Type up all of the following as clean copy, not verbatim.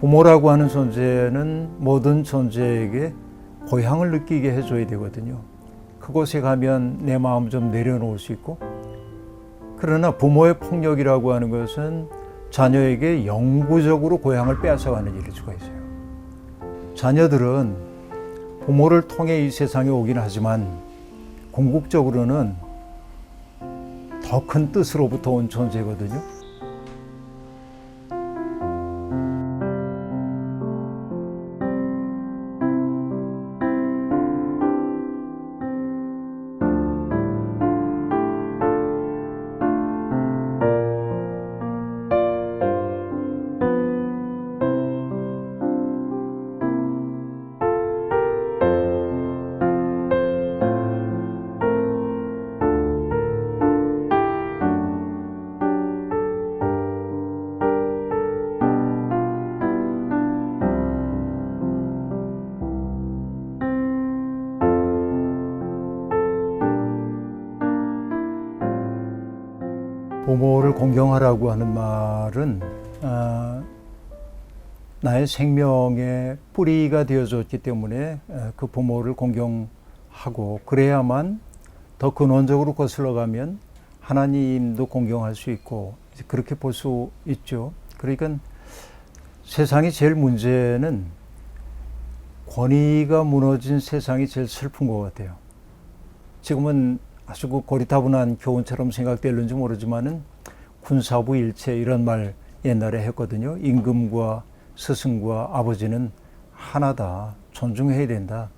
부모라고 하는 존재는 모든 존재에게 고향을 느끼게 해줘야 되거든요. 그곳에 가면 내 마음 좀 내려놓을 수 있고, 그러나 부모의 폭력이라고 하는 것은 자녀에게 영구적으로 고향을 빼앗아가는 일일 수가 있어요. 자녀들은 부모를 통해 이 세상에 오긴 하지만 궁극적으로는 더 큰 뜻으로부터 온 존재거든요. 부모를 공경하라고 하는 말은 나의 생명의 뿌리가 되어줬기 때문에 그 부모를 공경하고, 그래야만 더 근원적으로 거슬러 가면 하나님도 공경할 수 있고, 그렇게 볼 수 있죠. 그러니까 세상의 제일 문제는 권위가 무너진 세상이 제일 슬픈 것 같아요. 지금은 아주 고리타분한 교훈처럼 생각될는지 모르지만은 군사부 일체 이런 말 옛날에 했거든요. 임금과 스승과 아버지는 하나다. 존중해야 된다.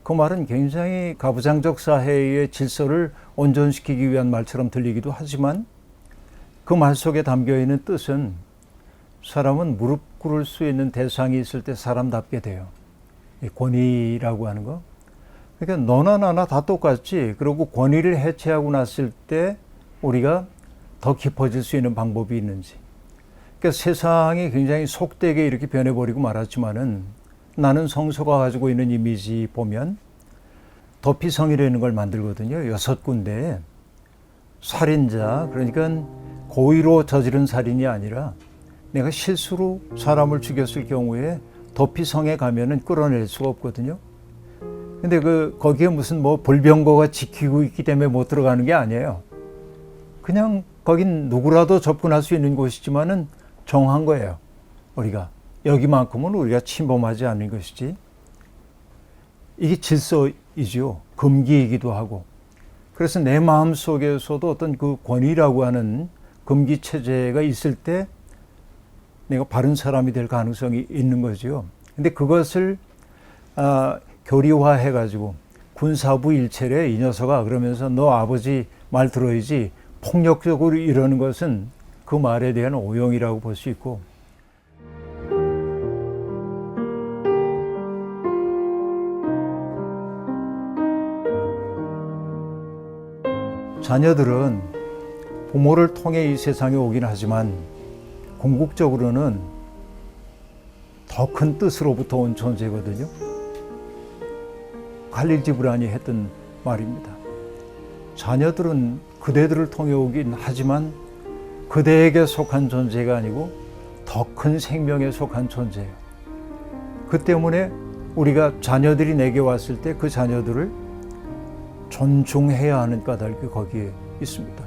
그 말은 굉장히 가부장적 사회의 질서를 온전시키기 위한 말처럼 들리기도 하지만, 그 말 속에 담겨 있는 뜻은 사람은 무릎 꿇을 수 있는 대상이 있을 때 사람답게 돼요. 이 권위라고 하는 거. 그러니까 너나 나나 다 똑같지. 그리고 권위를 해체하고 났을 때 우리가 더 깊어질 수 있는 방법이 있는지. 그러니까 세상이 굉장히 속되게 이렇게 변해버리고 말았지만은, 나는 성서가 가지고 있는 이미지 보면 도피성이라는 걸 만들거든요. 6군데에 살인자, 그러니까 고의로 저지른 살인이 아니라 내가 실수로 사람을 죽였을 경우에 도피성에 가면은 끌어낼 수가 없거든요. 근데 거기에 무슨 불병거가 지키고 있기 때문에 못 들어가는 게 아니에요. 그냥 거긴 누구라도 접근할 수 있는 곳이지만은 정한 거예요. 우리가 여기만큼은 우리가 침범하지 않는 것이지. 이게 질서이죠. 금기이기도 하고. 그래서 내 마음 속에서도 어떤 그 권위라고 하는 금기 체제가 있을 때 내가 바른 사람이 될 가능성이 있는 거죠. 근데 그것을 교리화해가지고 군사부 일체래 이 녀석아 그러면서 너 아버지 말 들어야지 폭력적으로 이러는 것은 그 말에 대한 오용이라고 볼 수 있고, 자녀들은 부모를 통해 이 세상에 오긴 하지만 궁극적으로는 더 큰 뜻으로부터 온 존재거든요. 갈릴 지브란이 했던 말입니다. 자녀들은 그대들을 통해 오긴 하지만 그대에게 속한 존재가 아니고 더 큰 생명에 속한 존재예요. 그 때문에 우리가 자녀들이 내게 왔을 때 그 자녀들을 존중해야 하는 까닭이 거기에 있습니다.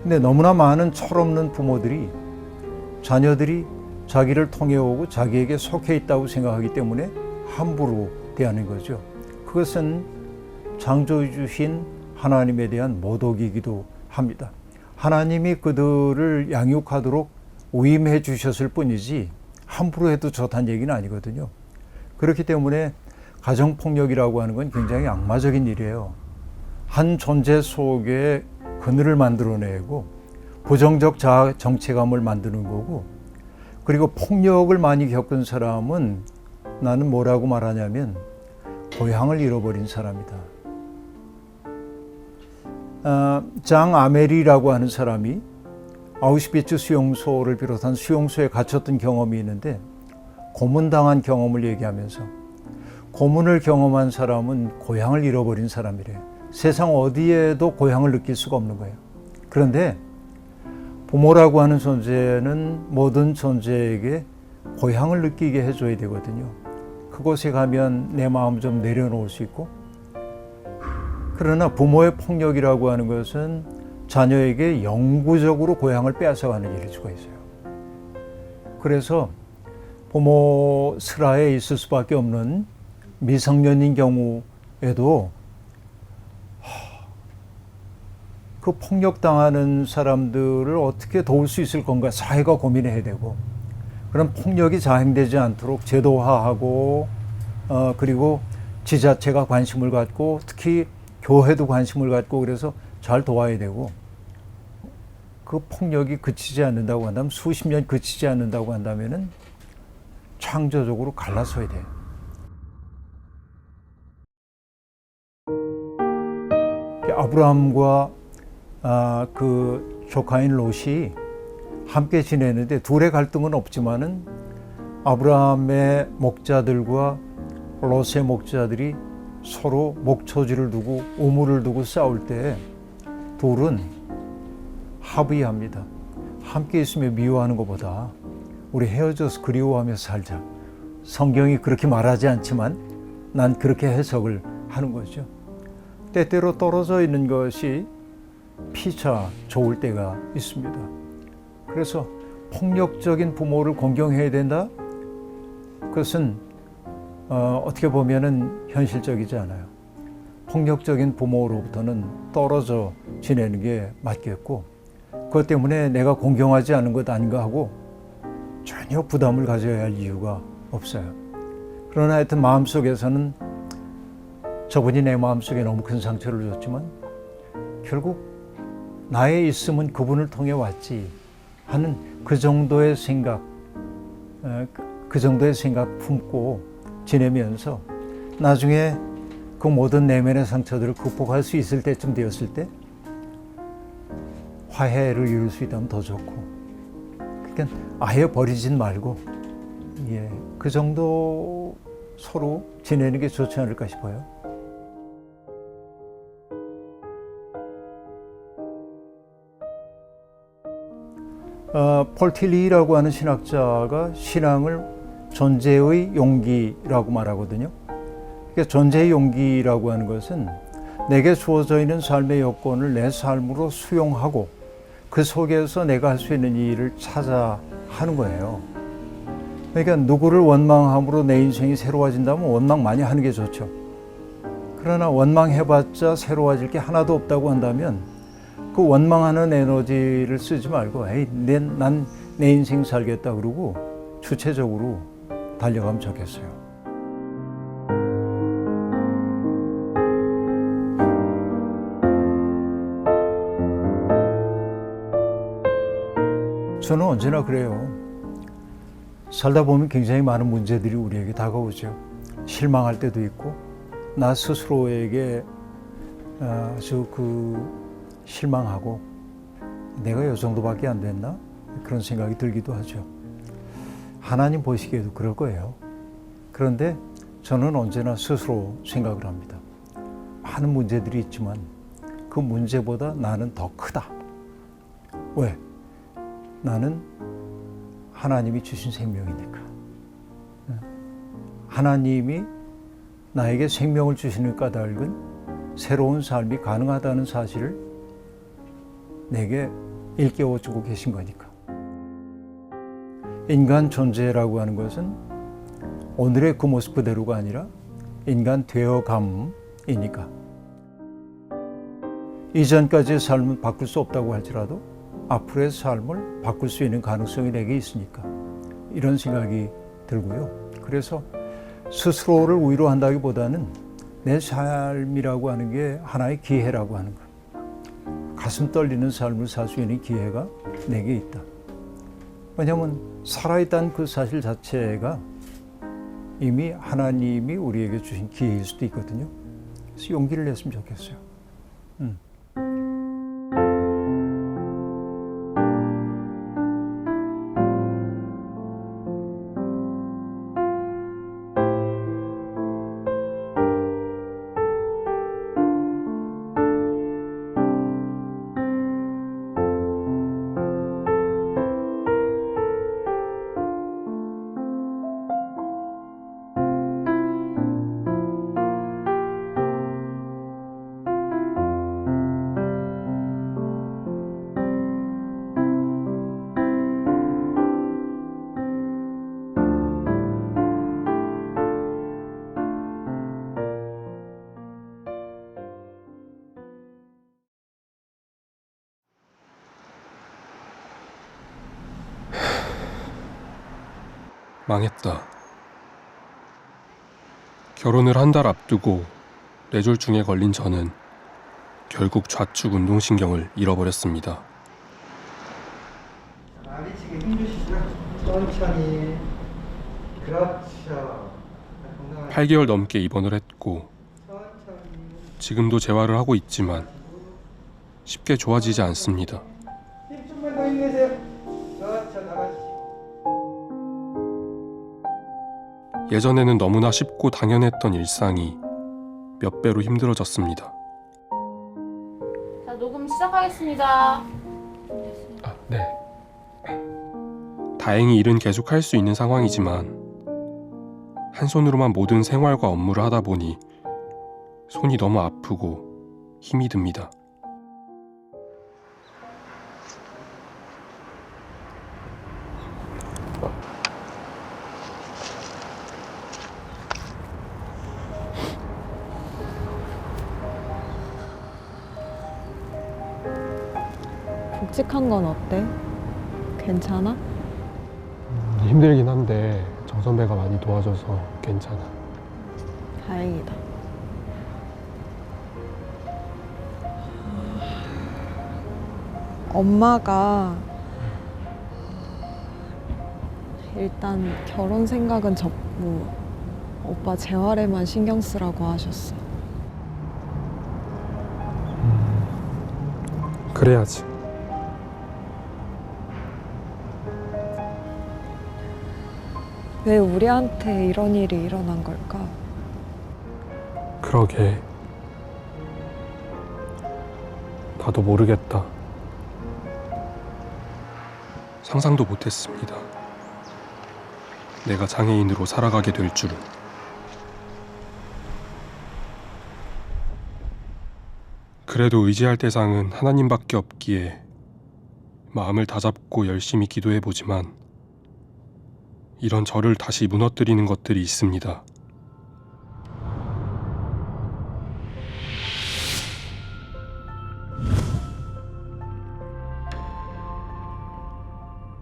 근데 너무나 많은 철없는 부모들이 자녀들이 자기를 통해 오고 자기에게 속해 있다고 생각하기 때문에 함부로 대하는 거죠. 그것은 창조주신 하나님에 대한 모독이기도 합니다. 하나님이 그들을 양육하도록 위임해 주셨을 뿐이지 함부로 해도 좋다는 얘기는 아니거든요. 그렇기 때문에 가정폭력이라고 하는 건 굉장히 악마적인 일이에요. 한 존재 속에 그늘을 만들어내고 부정적 자아 정체감을 만드는 거고, 그리고 폭력을 많이 겪은 사람은 나는 뭐라고 말하냐면 고향을 잃어버린 사람이다. 장 아메리라고 하는 사람이 아우슈비츠 수용소를 비롯한 수용소에 갇혔던 경험이 있는데, 고문당한 경험을 얘기하면서 고문을 경험한 사람은 고향을 잃어버린 사람이래요. 세상 어디에도 고향을 느낄 수가 없는 거예요. 그런데 부모라고 하는 존재는 모든 존재에게 고향을 느끼게 해줘야 되거든요. 그곳에 가면 내 마음 좀 내려놓을 수 있고, 그러나 부모의 폭력이라고 하는 것은 자녀에게 영구적으로 고향을 빼앗아가는 일일 수가 있어요. 그래서 부모 슬하에 있을 수밖에 없는 미성년인 경우에도 그 폭력당하는 사람들을 어떻게 도울 수 있을 건가 사회가 고민해야 되고, 그런 폭력이 자행되지 않도록 제도화하고 그리고 지자체가 관심을 갖고 특히 교회도 관심을 갖고 그래서 잘 도와야 되고, 그 폭력이 그치지 않는다고 한다면, 수십 년 그치지 않는다고 한다면은 창조적으로 갈라서야 돼요. 아브라함과 그 조카인 롯이 함께 지내는데 둘의 갈등은 없지만은 아브라함의 목자들과 롯의 목자들이 서로 목초지를 두고 우물을 두고 싸울 때 둘은 합의합니다. 함께 있으면 미워하는 것보다 우리 헤어져서 그리워하며 살자. 성경이 그렇게 말하지 않지만 난 그렇게 해석을 하는 거죠. 때때로 떨어져 있는 것이 피차 좋을 때가 있습니다. 그래서 폭력적인 부모를 공경해야 된다? 그것은 어떻게 보면은 현실적이지 않아요. 폭력적인 부모로부터는 떨어져 지내는 게 맞겠고, 그것 때문에 내가 공경하지 않은 것 아닌가 하고 전혀 부담을 가져야 할 이유가 없어요. 그러나 하여튼 마음속에서는 저분이 내 마음속에 너무 큰 상처를 줬지만 결국 나의 있음은 그분을 통해 왔지 하는 그 정도의 생각 품고 지내면서 나중에 그 모든 내면의 상처들을 극복할 수 있을 때쯤 되었을 때 화해를 이룰 수 있다면 더 좋고, 그러니까 아예 버리진 말고 그 정도 서로 지내는 게 좋지 않을까 싶어요. 폴 틸리라고 하는 신학자가 신앙을 존재의 용기라고 말하거든요. 그러니까 존재의 용기라고 하는 것은 내게 주어져 있는 삶의 여건을 내 삶으로 수용하고 그 속에서 내가 할 수 있는 일을 찾아 하는 거예요. 그러니까 누구를 원망함으로 내 인생이 새로워진다면 원망 많이 하는 게 좋죠. 그러나 원망해봤자 새로워질 게 하나도 없다고 한다면 그 원망하는 에너지를 쓰지 말고 난 내 인생 살겠다 그러고 주체적으로 달려가면 좋겠어요. 저는 언제나 그래요. 살다 보면 굉장히 많은 문제들이 우리에게 다가오죠. 실망할 때도 있고, 나 스스로에게 아주 실망하고 내가 이 정도밖에 안 됐나? 그런 생각이 들기도 하죠. 하나님 보시기에도 그럴 거예요. 그런데 저는 언제나 스스로 생각을 합니다. 많은 문제들이 있지만 그 문제보다 나는 더 크다. 왜? 나는 하나님이 주신 생명이니까. 하나님이 나에게 생명을 주시는 까닭은 새로운 삶이 가능하다는 사실을 내게 일깨워주고 계신 거니까. 인간 존재라고 하는 것은 오늘의 그 모습 그대로가 아니라 인간 되어감이니까. 이전까지의 삶은 바꿀 수 없다고 할지라도 앞으로의 삶을 바꿀 수 있는 가능성이 내게 있으니까, 이런 생각이 들고요. 그래서 스스로를 위로한다기보다는 내 삶이라고 하는 게 하나의 기회라고 하는 거. 가슴 떨리는 삶을 살 수 있는 기회가 내게 있다. 왜냐하면 살아있다는 그 사실 자체가 이미 하나님이 우리에게 주신 기회일 수도 있거든요. 그래서 용기를 냈으면 좋겠어요. 망했다. 결혼을 한 달 앞두고 뇌졸중에 걸린 저는 결국 좌측 운동신경을 잃어버렸습니다. 다리 지금 힘주시죠? 천천히. 그렇죠. 8개월 넘게 입원을 했고 지금도 재활을 하고 있지만 쉽게 좋아지지 않습니다. 힘 좀만 더 힘내세요. 그렇죠. 나가주시고. 예전에는 너무나 쉽고 당연했던 일상이 몇 배로 힘들어졌습니다. 자, 녹음 시작하겠습니다. 네. 다행히 일은 계속 할 수 있는 상황이지만 한 손으로만 모든 생활과 업무를 하다 보니 손이 너무 아프고 힘이 듭니다. 굵직한 건 어때? 괜찮아? 힘들긴 한데 정 선배가 많이 도와줘서 괜찮아. 다행이다. 엄마가 일단 결혼 생각은 접고 오빠 재활에만 신경 쓰라고 하셨어. 그래야지. 왜 우리한테 이런 일이 일어난 걸까? 그러게. 나도 모르겠다. 상상도 못했습니다. 내가 장애인으로 살아가게 될 줄은. 그래도 의지할 대상은 하나님밖에 없기에 마음을 다잡고 열심히 기도해보지만 이런 저를 다시 무너뜨리는 것들이 있습니다.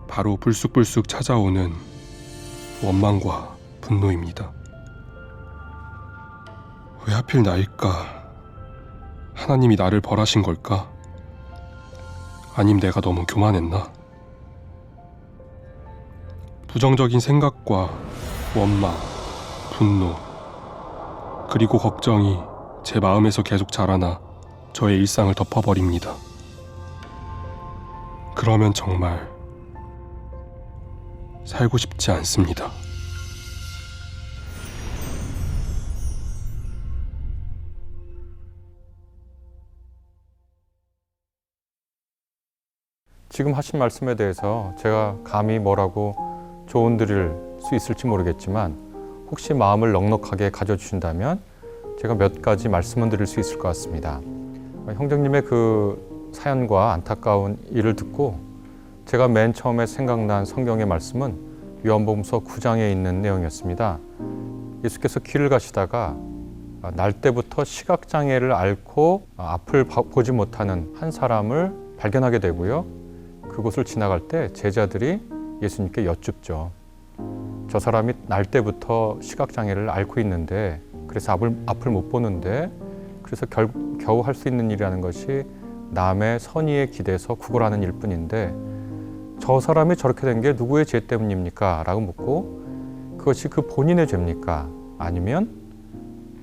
바로 불쑥불쑥 찾아오는 원망과 분노입니다. 왜 하필 나일까? 하나님이 나를 벌하신 걸까? 아님 내가 너무 교만했나? 부정적인 생각과 원망, 분노, 그리고 걱정이 제 마음에서 계속 자라나 저의 일상을 덮어버립니다. 그러면 정말 살고 싶지 않습니다. 지금 하신 말씀에 대해서 제가 감히 뭐라고 조언 드릴 수 있을지 모르겠지만 혹시 마음을 넉넉하게 가져주신다면 제가 몇 가지 말씀을 드릴 수 있을 것 같습니다. 형제님의 그 사연과 안타까운 일을 듣고 제가 맨 처음에 생각난 성경의 말씀은 요한복음서 9장에 있는 내용이었습니다. 예수께서 길을 가시다가 날 때부터 시각장애를 앓고 앞을 보지 못하는 한 사람을 발견하게 되고요. 그곳을 지나갈 때 제자들이 예수님께 여쭙죠. 저 사람이 날 때부터 시각장애를 앓고 있는데 그래서 앞을 못 보는데 그래서 겨우 할 수 있는 일이라는 것이 남의 선의에 기대서 구걸하는 일뿐인데 저 사람이 저렇게 된 게 누구의 죄 때문입니까? 라고 묻고 그것이 그 본인의 죄입니까? 아니면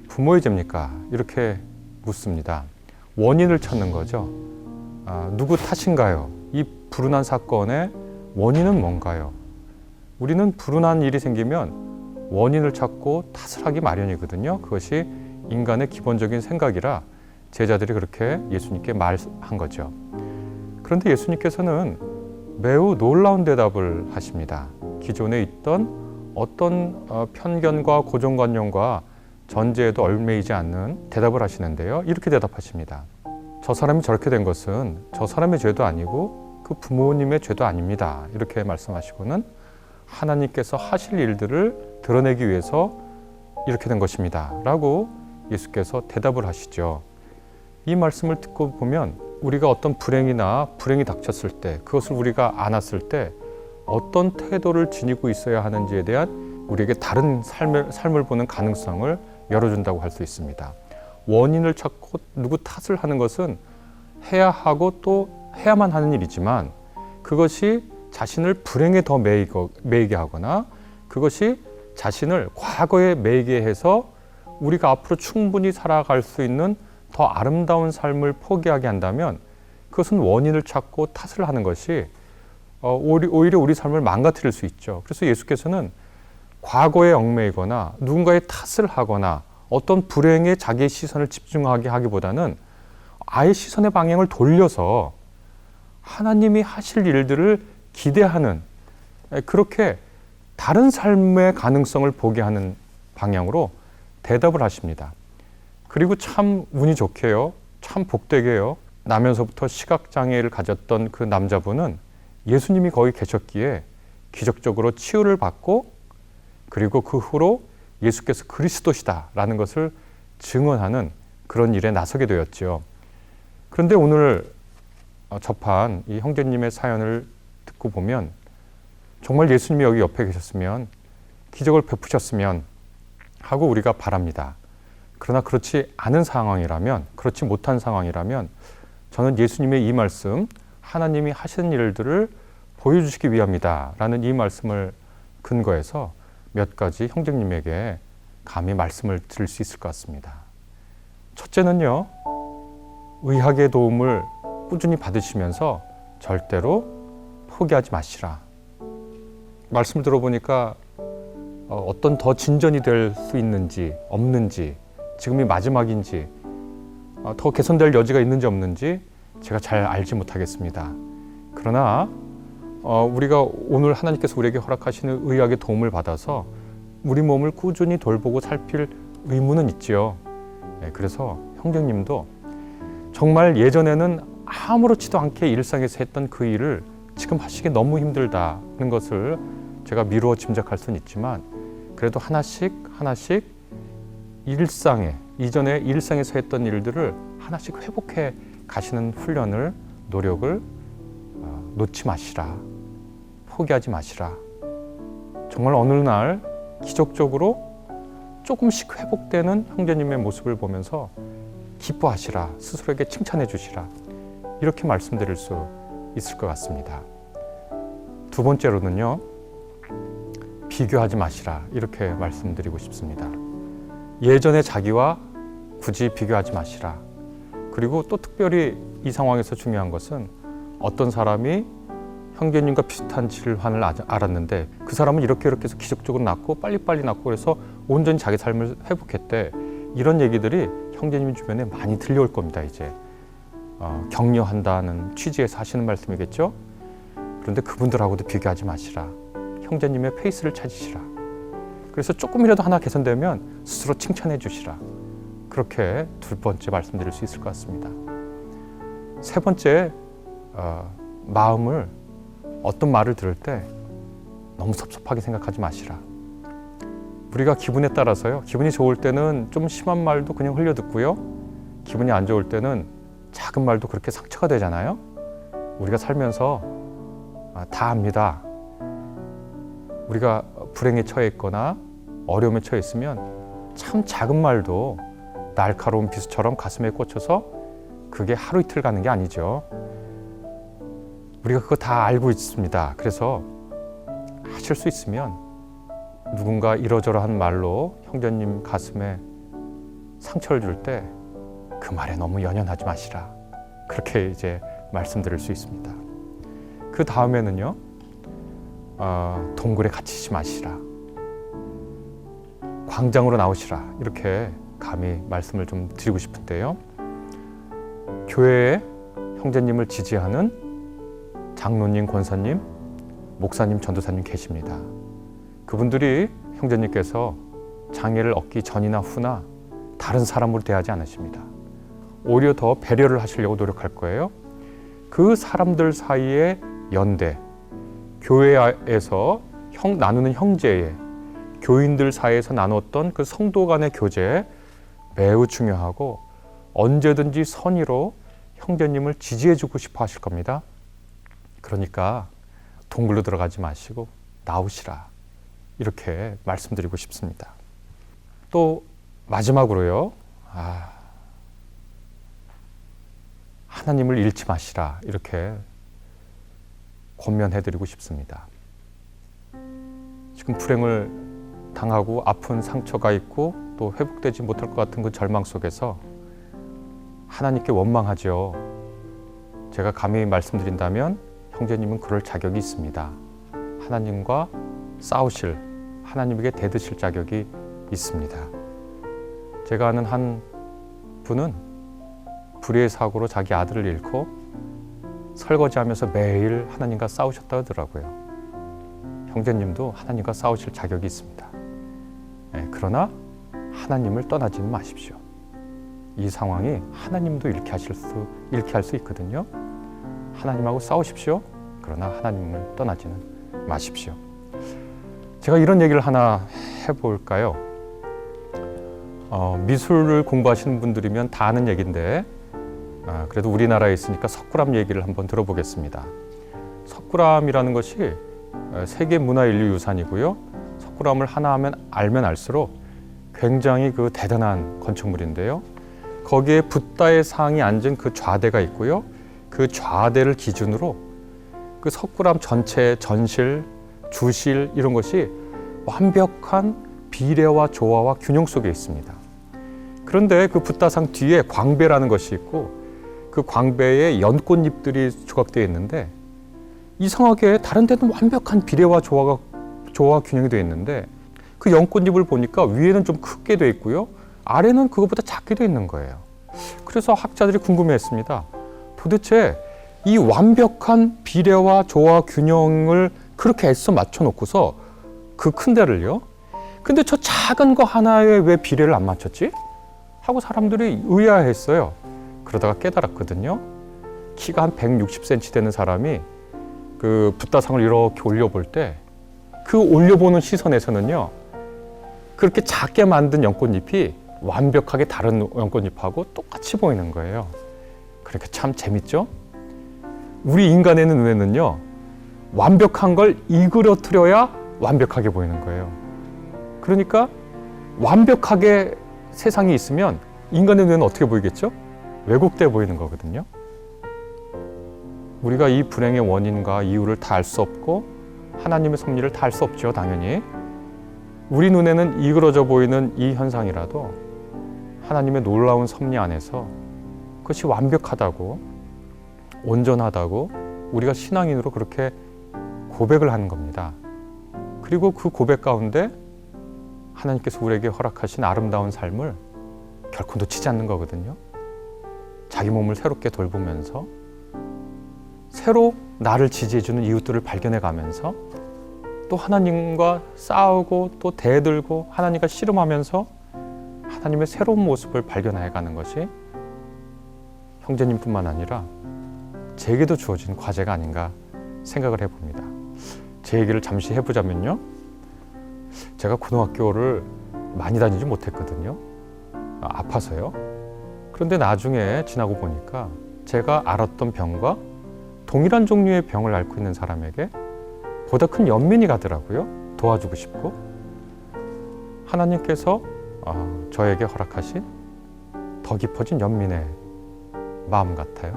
부모의 죄입니까? 이렇게 묻습니다. 원인을 찾는 거죠. 누구 탓인가요? 이 불운한 사건의 원인은 뭔가요? 우리는 불운한 일이 생기면 원인을 찾고 탓을 하기 마련이거든요. 그것이 인간의 기본적인 생각이라 제자들이 그렇게 예수님께 말한 거죠. 그런데 예수님께서는 매우 놀라운 대답을 하십니다. 기존에 있던 어떤 편견과 고정관념과 전제에도 얽매이지 않는 대답을 하시는데요. 이렇게 대답하십니다. 저 사람이 저렇게 된 것은 저 사람의 죄도 아니고 그 부모님의 죄도 아닙니다. 이렇게 말씀하시고는 하나님께서 하실 일들을 드러내기 위해서 이렇게 된 것입니다. 라고 예수께서 대답을 하시죠. 이 말씀을 듣고 보면 우리가 어떤 불행이 닥쳤을 때 그것을 우리가 안았을 때 어떤 태도를 지니고 있어야 하는지에 대한 우리에게 다른 삶을 보는 가능성을 열어준다고 할 수 있습니다. 원인을 찾고 누구 탓을 하는 것은 해야 하고 또 해야만 하는 일이지만 그것이 자신을 불행에 더 매이게 하거나 그것이 자신을 과거에 매이게 해서 우리가 앞으로 충분히 살아갈 수 있는 더 아름다운 삶을 포기하게 한다면 그것은 원인을 찾고 탓을 하는 것이 오히려 우리 삶을 망가뜨릴 수 있죠. 그래서 예수께서는 과거에 얽매이거나 누군가의 탓을 하거나 어떤 불행에 자기의 시선을 집중하게 하기보다는 아예 시선의 방향을 돌려서 하나님이 하실 일들을 기대하는 그렇게 다른 삶의 가능성을 보게 하는 방향으로 대답을 하십니다. 그리고 참 운이 좋게요. 참 복되게요. 나면서부터 시각장애를 가졌던 그 남자분은 예수님이 거기 계셨기에 기적적으로 치유를 받고 그리고 그 후로 예수께서 그리스도시다라는 것을 증언하는 그런 일에 나서게 되었죠. 그런데 오늘 접한 이 형제님의 사연을 듣고 보면 정말 예수님이 여기 옆에 계셨으면 기적을 베푸셨으면 하고 우리가 바랍니다. 그러나 그렇지 않은 상황이라면, 그렇지 못한 상황이라면 저는 예수님의 이 말씀, 하나님이 하시는 일들을 보여주시기 위함이다 라는 이 말씀을 근거해서 몇 가지 형제님에게 감히 말씀을 드릴 수 있을 것 같습니다. 첫째는요, 의학의 도움을 꾸준히 받으시면서 절대로 포기하지 마시라. 말씀을 들어보니까 어떤 더 진전이 될 수 있는지 없는지, 지금이 마지막인지, 더 개선될 여지가 있는지 없는지 제가 잘 알지 못하겠습니다. 그러나 우리가 오늘 하나님께서 우리에게 허락하시는 의학의 도움을 받아서 우리 몸을 꾸준히 돌보고 살필 의무는 있지요. 그래서 형제님도 정말 예전에는 아무렇지도 않게 일상에서 했던 그 일을 지금 하시기 너무 힘들다는 것을 제가 미루어 짐작할 수는 있지만 그래도 하나씩 이전에 일상에서 했던 일들을 하나씩 회복해 가시는 훈련을, 노력을 놓지 마시라. 포기하지 마시라. 정말 어느 날 기적적으로 조금씩 회복되는 형제님의 모습을 보면서 기뻐하시라. 스스로에게 칭찬해 주시라. 이렇게 말씀드릴 수 있을 것 같습니다. 두 번째로는요, 비교하지 마시라. 이렇게 말씀드리고 싶습니다. 예전의 자기와 굳이 비교하지 마시라. 그리고 또 특별히 이 상황에서 중요한 것은 어떤 사람이 형제님과 비슷한 질환을 알았는데 그 사람은 이렇게 해서 기적적으로 낫고 빨리빨리 낫고 그래서 온전히 자기 삶을 회복했대. 이런 얘기들이 형제님 주변에 많이 들려올 겁니다. 이제 격려한다는 취지에서 하시는 말씀이겠죠. 그런데 그분들하고도 비교하지 마시라. 형제님의 페이스를 찾으시라. 그래서 조금이라도 하나 개선되면 스스로 칭찬해 주시라. 그렇게 두 번째 말씀드릴 수 있을 것 같습니다. 세 번째, 마음을 어떤 말을 들을 때 너무 섭섭하게 생각하지 마시라. 우리가 기분에 따라서요, 기분이 좋을 때는 좀 심한 말도 그냥 흘려 듣고요, 기분이 안 좋을 때는 작은 말도 그렇게 상처가 되잖아요. 우리가 살면서 다 압니다. 우리가 불행에 처해 있거나 어려움에 처해 있으면 참 작은 말도 날카로운 비수처럼 가슴에 꽂혀서 그게 하루 이틀 가는 게 아니죠. 우리가 그거 다 알고 있습니다. 그래서 하실 수 있으면 누군가 이러저러한 말로 형제님 가슴에 상처를 줄 때 그 말에 너무 연연하지 마시라. 그렇게 이제 말씀드릴 수 있습니다. 그 다음에는요, 동굴에 갇히지 마시라. 광장으로 나오시라. 이렇게 감히 말씀을 좀 드리고 싶은데요. 교회에 형제님을 지지하는 장로님, 권사님, 목사님, 전도사님 계십니다. 그분들이 형제님께서 장애를 얻기 전이나 후나 다른 사람으로 대하지 않으십니다. 오히려 더 배려를 하시려고 노력할 거예요. 그 사람들 사이의 연대, 교회에서 나누는 형제의, 교인들 사이에서 나눴던 그 성도 간의 교제 매우 중요하고 언제든지 선의로 형제님을 지지해주고 싶어 하실 겁니다. 그러니까 동굴로 들어가지 마시고 나오시라. 이렇게 말씀드리고 싶습니다. 또 마지막으로요. 하나님을 잃지 마시라. 이렇게 권면해드리고 싶습니다. 지금 불행을 당하고 아픈 상처가 있고 또 회복되지 못할 것 같은 그 절망 속에서 하나님께 원망하죠. 제가 감히 말씀드린다면 형제님은 그럴 자격이 있습니다. 하나님과 싸우실, 하나님에게 대드실 자격이 있습니다. 제가 아는 한 분은 불의의 사고로 자기 아들을 잃고 설거지하면서 매일 하나님과 싸우셨다 하더라고요. 형제님도 하나님과 싸우실 자격이 있습니다. 그러나 하나님을 떠나지는 마십시오. 이 상황이 하나님도 잃게 할 수 있거든요. 하나님하고 싸우십시오. 그러나 하나님을 떠나지는 마십시오. 제가 이런 얘기를 하나 해볼까요? 미술을 공부하시는 분들이면 다 아는 얘기인데 그래도 우리나라에 있으니까 석굴암 얘기를 한번 들어보겠습니다. 석굴암이라는 것이 세계 문화인류유산이고요. 석굴암을 하나 알면 알수록 굉장히 그 대단한 건축물인데요. 거기에 붓다의 상이 앉은 그 좌대가 있고요. 그 좌대를 기준으로 그 석굴암 전체 전실, 주실 이런 것이 완벽한 비례와 조화와 균형 속에 있습니다. 그런데 그 붓다상 뒤에 광배라는 것이 있고 그 광배에 연꽃잎들이 조각되어 있는데 이상하게 다른 데는 완벽한 비례와 조화와 균형이 되어 있는데 그 연꽃잎을 보니까 위에는 좀 크게 되어 있고요. 아래는 그것보다 작게 되어 있는 거예요. 그래서 학자들이 궁금해했습니다. 도대체 이 완벽한 비례와 조화 균형을 그렇게 애써 맞춰놓고서 그 큰 데를요. 근데 저 작은 거 하나에 왜 비례를 안 맞췄지? 하고 사람들이 의아했어요. 그러다가 깨달았거든요. 키가 한 160cm 되는 사람이 그 붓다상을 이렇게 올려볼 때 그 올려보는 시선에서는요. 그렇게 작게 만든 연꽃잎이 완벽하게 다른 연꽃잎하고 똑같이 보이는 거예요. 그렇게 참 재밌죠? 우리 인간의 눈에는요. 완벽한 걸 이그러뜨려야 완벽하게 보이는 거예요. 그러니까 완벽하게 세상이 있으면 인간의 눈에는 어떻게 보이겠죠? 왜곡돼 보이는 거거든요. 우리가 이 불행의 원인과 이유를 다 알 수 없고 하나님의 섭리를 다 알 수 없죠, 당연히. 우리 눈에는 이그러져 보이는 이 현상이라도 하나님의 놀라운 섭리 안에서 그것이 완벽하다고, 온전하다고 우리가 신앙인으로 그렇게 고백을 하는 겁니다. 그리고 그 고백 가운데 하나님께서 우리에게 허락하신 아름다운 삶을 결코 놓치지 않는 거거든요. 자기 몸을 새롭게 돌보면서 새로 나를 지지해주는 이웃들을 발견해 가면서 또 하나님과 싸우고 또 대들고 하나님과 씨름하면서 하나님의 새로운 모습을 발견해 가는 것이 형제님뿐만 아니라 제게도 주어진 과제가 아닌가 생각을 해봅니다. 제 얘기를 잠시 해보자면요. 제가 고등학교를 많이 다니지 못했거든요. 아파서요. 그런데 나중에 지나고 보니까 제가 앓았던 병과 동일한 종류의 병을 앓고 있는 사람에게 보다 큰 연민이 가더라고요. 도와주고 싶고. 하나님께서 저에게 허락하신 더 깊어진 연민의 마음 같아요.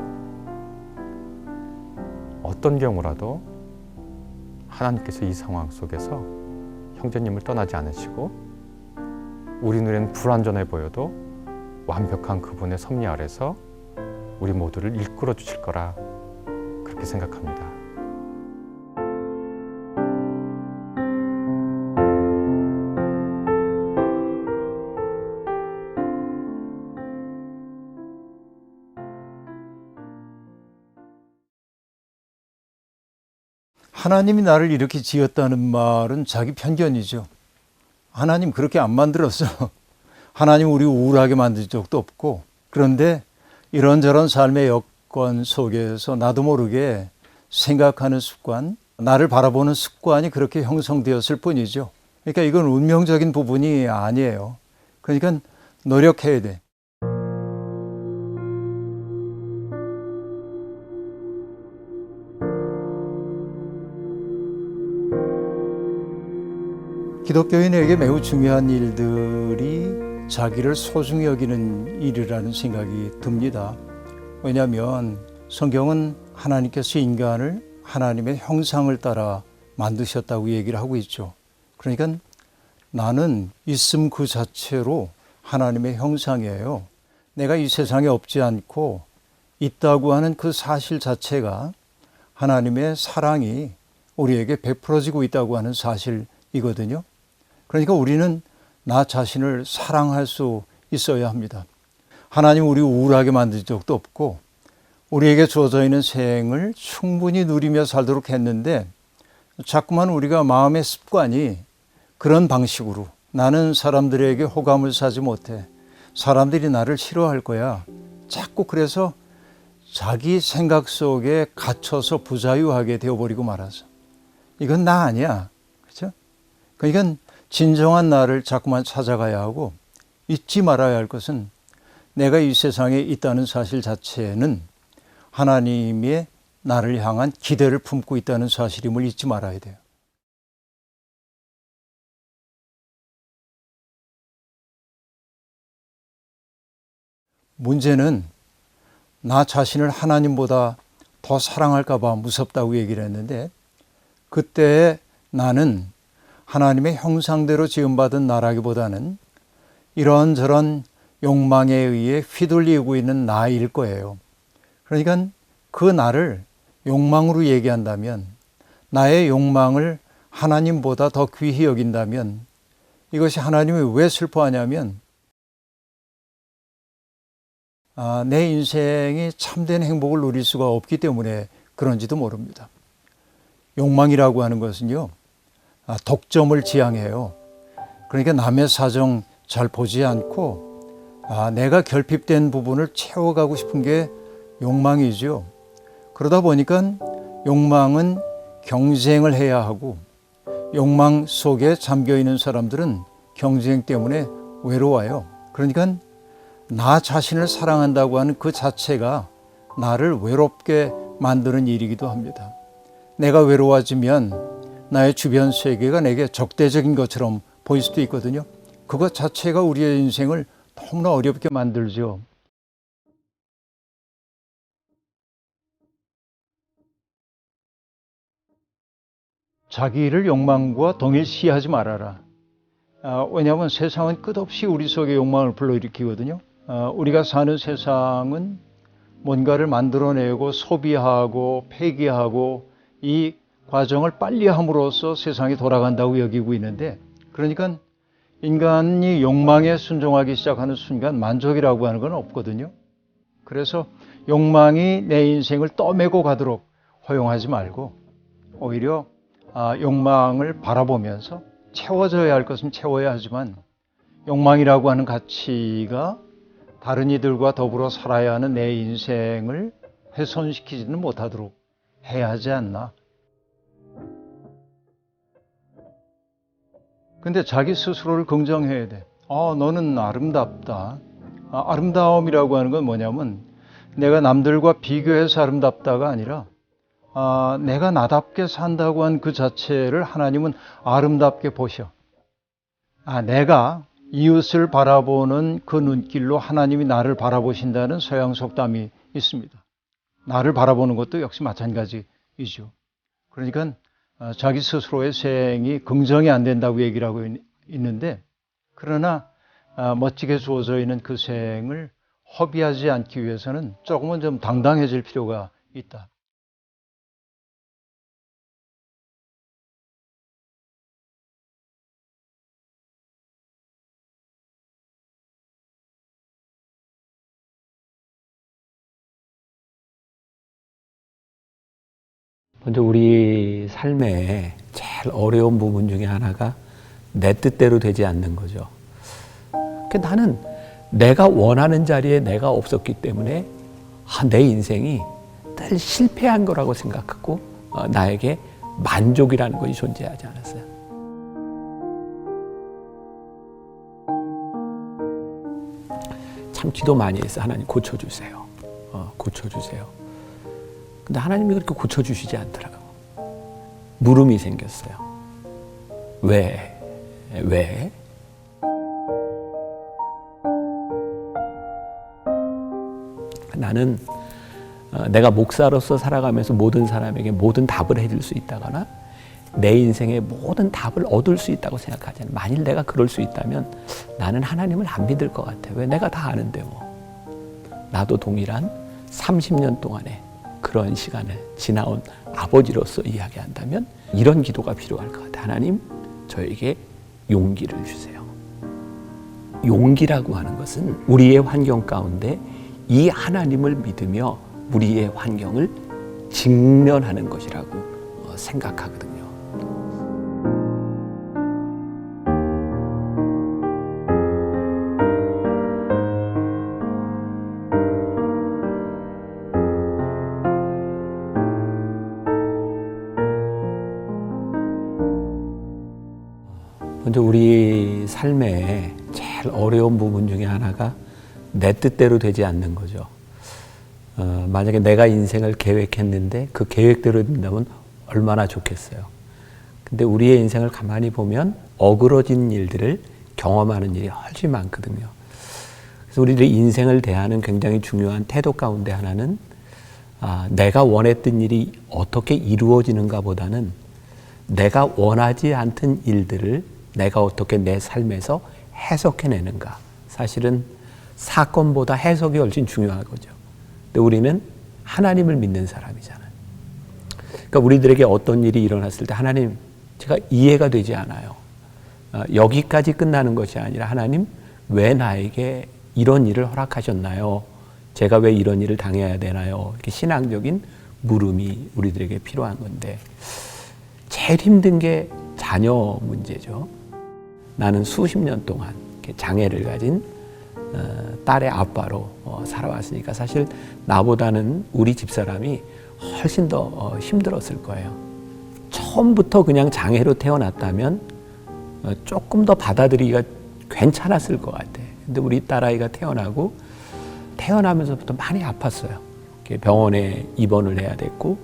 어떤 경우라도 하나님께서 이 상황 속에서 형제님을 떠나지 않으시고 우리 눈에는 불완전해 보여도 완벽한 그분의 섭리 아래서 우리 모두를 이끌어 주실 거라 그렇게 생각합니다. 하나님이 나를 이렇게 지었다는 말은 자기 편견이죠. 하나님 그렇게 안 만들었어. 하나님 우리 우울하게 만든 적도 없고. 그런데 이런저런 삶의 여건 속에서 나도 모르게 생각하는 습관, 나를 바라보는 습관이 그렇게 형성되었을 뿐이죠. 그러니까 이건 운명적인 부분이 아니에요. 그러니까 노력해야 돼. 기독교인에게 매우 중요한 일들이 자기를 소중히 여기는 일이라는 생각이 듭니다. 왜냐하면 성경은 하나님께서 인간을 하나님의 형상을 따라 만드셨다고 얘기를 하고 있죠. 그러니까 나는 있음 그 자체로 하나님의 형상이에요. 내가 이 세상에 없지 않고 있다고 하는 그 사실 자체가 하나님의 사랑이 우리에게 베풀어지고 있다고 하는 사실이거든요. 그러니까 우리는 나 자신을 사랑할 수 있어야 합니다. 하나님 우리 우울하게 만든 적도 없고 우리에게 주어져 있는 생을 충분히 누리며 살도록 했는데 자꾸만 우리가 마음의 습관이 그런 방식으로 나는 사람들에게 호감을 사지 못해. 사람들이 나를 싫어할 거야. 자꾸 그래서 자기 생각 속에 갇혀서 부자유하게 되어버리고 말아서. 이건 나 아니야. 그렇죠? 그러니까 진정한 나를 자꾸만 찾아가야 하고 잊지 말아야 할 것은 내가 이 세상에 있다는 사실 자체는 하나님의 나를 향한 기대를 품고 있다는 사실임을 잊지 말아야 돼요. 문제는 나 자신을 하나님보다 더 사랑할까 봐 무섭다고 얘기를 했는데 그때 나는 하나님의 형상대로 지음받은 나라기보다는 이런저런 욕망에 의해 휘둘리고 있는 나일 거예요. 그러니까 그 나를 욕망으로 얘기한다면 나의 욕망을 하나님보다 더 귀히 여긴다면 이것이 하나님이 왜 슬퍼하냐면 내 인생이 참된 행복을 누릴 수가 없기 때문에 그런지도 모릅니다. 욕망이라고 하는 것은요, 독점을 지향해요. 그러니까 남의 사정 잘 보지 않고 내가 결핍된 부분을 채워가고 싶은 게 욕망이죠. 그러다 보니까 욕망은 경쟁을 해야 하고 욕망 속에 잠겨 있는 사람들은 경쟁 때문에 외로워요. 그러니까 나 자신을 사랑한다고 하는 그 자체가 나를 외롭게 만드는 일이기도 합니다. 내가 외로워지면 나의 주변 세계가 내게 적대적인 것처럼 보일 수도 있거든요. 그것 자체가 우리의 인생을 너무나 어렵게 만들죠. 자기를 욕망과 동일시하지 말아라. 왜냐하면 세상은 끝없이 우리 속에 욕망을 불러일으키거든요. 우리가 사는 세상은 뭔가를 만들어내고 소비하고 폐기하고 이 과정을 빨리 함으로써 세상이 돌아간다고 여기고 있는데 그러니까 인간이 욕망에 순종하기 시작하는 순간 만족이라고 하는 건 없거든요. 그래서 욕망이 내 인생을 떠매고 가도록 허용하지 말고 오히려 욕망을 바라보면서 채워져야 할 것은 채워야 하지만 욕망이라고 하는 가치가 다른 이들과 더불어 살아야 하는 내 인생을 훼손시키지는 못하도록 해야 하지 않나. 근데 자기 스스로를 긍정해야 돼. 너는 아름답다. 아름다움이라고 하는 건 뭐냐면 내가 남들과 비교해서 아름답다가 아니라 내가 나답게 산다고 한 그 자체를 하나님은 아름답게 보셔. 내가 이웃을 바라보는 그 눈길로 하나님이 나를 바라보신다는 서양 속담이 있습니다. 나를 바라보는 것도 역시 마찬가지이죠. 그러니까 자기 스스로의 생이 긍정이 안 된다고 얘기를 하고 있는데 그러나 멋지게 주어져 있는 그 생을 허비하지 않기 위해서는 조금은 좀 당당해질 필요가 있다. 먼저 우리 삶에 제일 어려운 부분 중에 하나가 내 뜻대로 되지 않는 거죠. 그러니까 나는 내가 원하는 자리에 내가 없었기 때문에 내 인생이 늘 실패한 거라고 생각하고 나에게 만족이라는 것이 존재하지 않았어요. 참 기도 많이 했어요. 하나님 고쳐주세요. 고쳐주세요. 근데 하나님이 그렇게 고쳐주시지 않더라고요. 물음이 생겼어요. 왜 왜? 나는 내가 목사로서 살아가면서 모든 사람에게 모든 답을 해줄 수 있다거나 내 인생의 모든 답을 얻을 수 있다고 생각하지 않아요. 만일 내가 그럴 수 있다면 나는 하나님을 안 믿을 것 같아. 왜? 내가 다 아는데 뭐. 나도 동일한 30년 동안의 그런 시간을 지나온 아버지로서 이야기한다면 이런 기도가 필요할 것 같아. 하나님, 저에게 용기를 주세요. 용기라고 하는 것은 우리의 환경 가운데 이 하나님을 믿으며 우리의 환경을 직면하는 것이라고 생각하거든요. 먼저 우리 삶의 제일 어려운 부분 중에 하나가 내 뜻대로 되지 않는 거죠. 만약에 내가 인생을 계획했는데 그 계획대로 된다면 얼마나 좋겠어요. 근데 우리의 인생을 가만히 보면 어그러진 일들을 경험하는 일이 훨씬 많거든요. 그래서 우리들의 인생을 대하는 굉장히 중요한 태도 가운데 하나는 내가 원했던 일이 어떻게 이루어지는가 보다는 내가 원하지 않던 일들을 내가 어떻게 내 삶에서 해석해내는가. 사실은 사건보다 해석이 훨씬 중요한 거죠. 근데 우리는 하나님을 믿는 사람이잖아요. 그러니까 우리들에게 어떤 일이 일어났을 때 하나님, 제가 이해가 되지 않아요. 여기까지 끝나는 것이 아니라 하나님, 왜 나에게 이런 일을 허락하셨나요? 제가 왜 이런 일을 당해야 되나요? 이렇게 신앙적인 물음이 우리들에게 필요한 건데 제일 힘든 게 자녀 문제죠. 나는 수십 년 동안 장애를 가진 딸의 아빠로 살아왔으니까 사실 나보다는 우리 집사람이 훨씬 더 힘들었을 거예요. 처음부터 그냥 장애로 태어났다면 조금 더 받아들이기가 괜찮았을 것 같아. 근데 우리 딸아이가 태어나면서부터 많이 아팠어요. 병원에 입원을 해야 됐고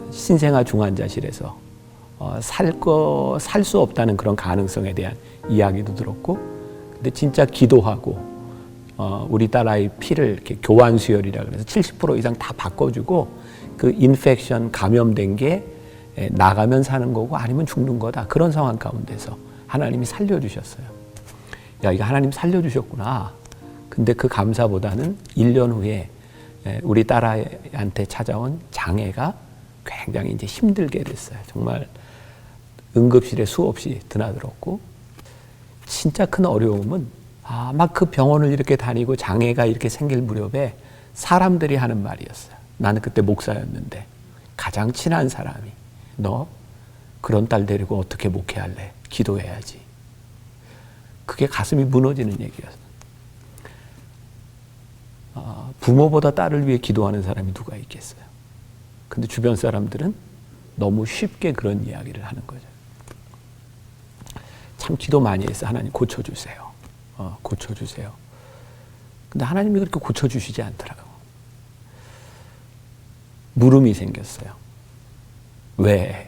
신생아 중환자실에서 살 수 없다는 그런 가능성에 대한 이야기도 들었고, 근데 진짜 기도하고 우리 딸아이 피를 이렇게 교환 수혈이라 그래서 70% 이상 다 바꿔주고 그 인펙션 감염된 게 나가면 사는 거고 아니면 죽는 거다. 그런 상황 가운데서 하나님이 살려주셨어요. 야, 이거 하나님 살려주셨구나. 근데 그 감사보다는 1년 후에 우리 딸아이한테 찾아온 장애가 굉장히 이제 힘들게 됐어요. 정말 응급실에 수없이 드나들었고, 진짜 큰 어려움은 막 그 병원을 이렇게 다니고 장애가 이렇게 생길 무렵에 사람들이 하는 말이었어요. 나는 그때 목사였는데 가장 친한 사람이 너 그런 딸 데리고 어떻게 목회할래? 기도해야지. 그게 가슴이 무너지는 얘기였어요. 부모보다 딸을 위해 기도하는 사람이 누가 있겠어요? 근데 주변 사람들은 너무 쉽게 그런 이야기를 하는 거죠. 참 기도 많이 했어요. 하나님 고쳐주세요. 고쳐주세요. 근데 하나님이 그렇게 고쳐주시지 않더라고요. 물음이 생겼어요. 왜?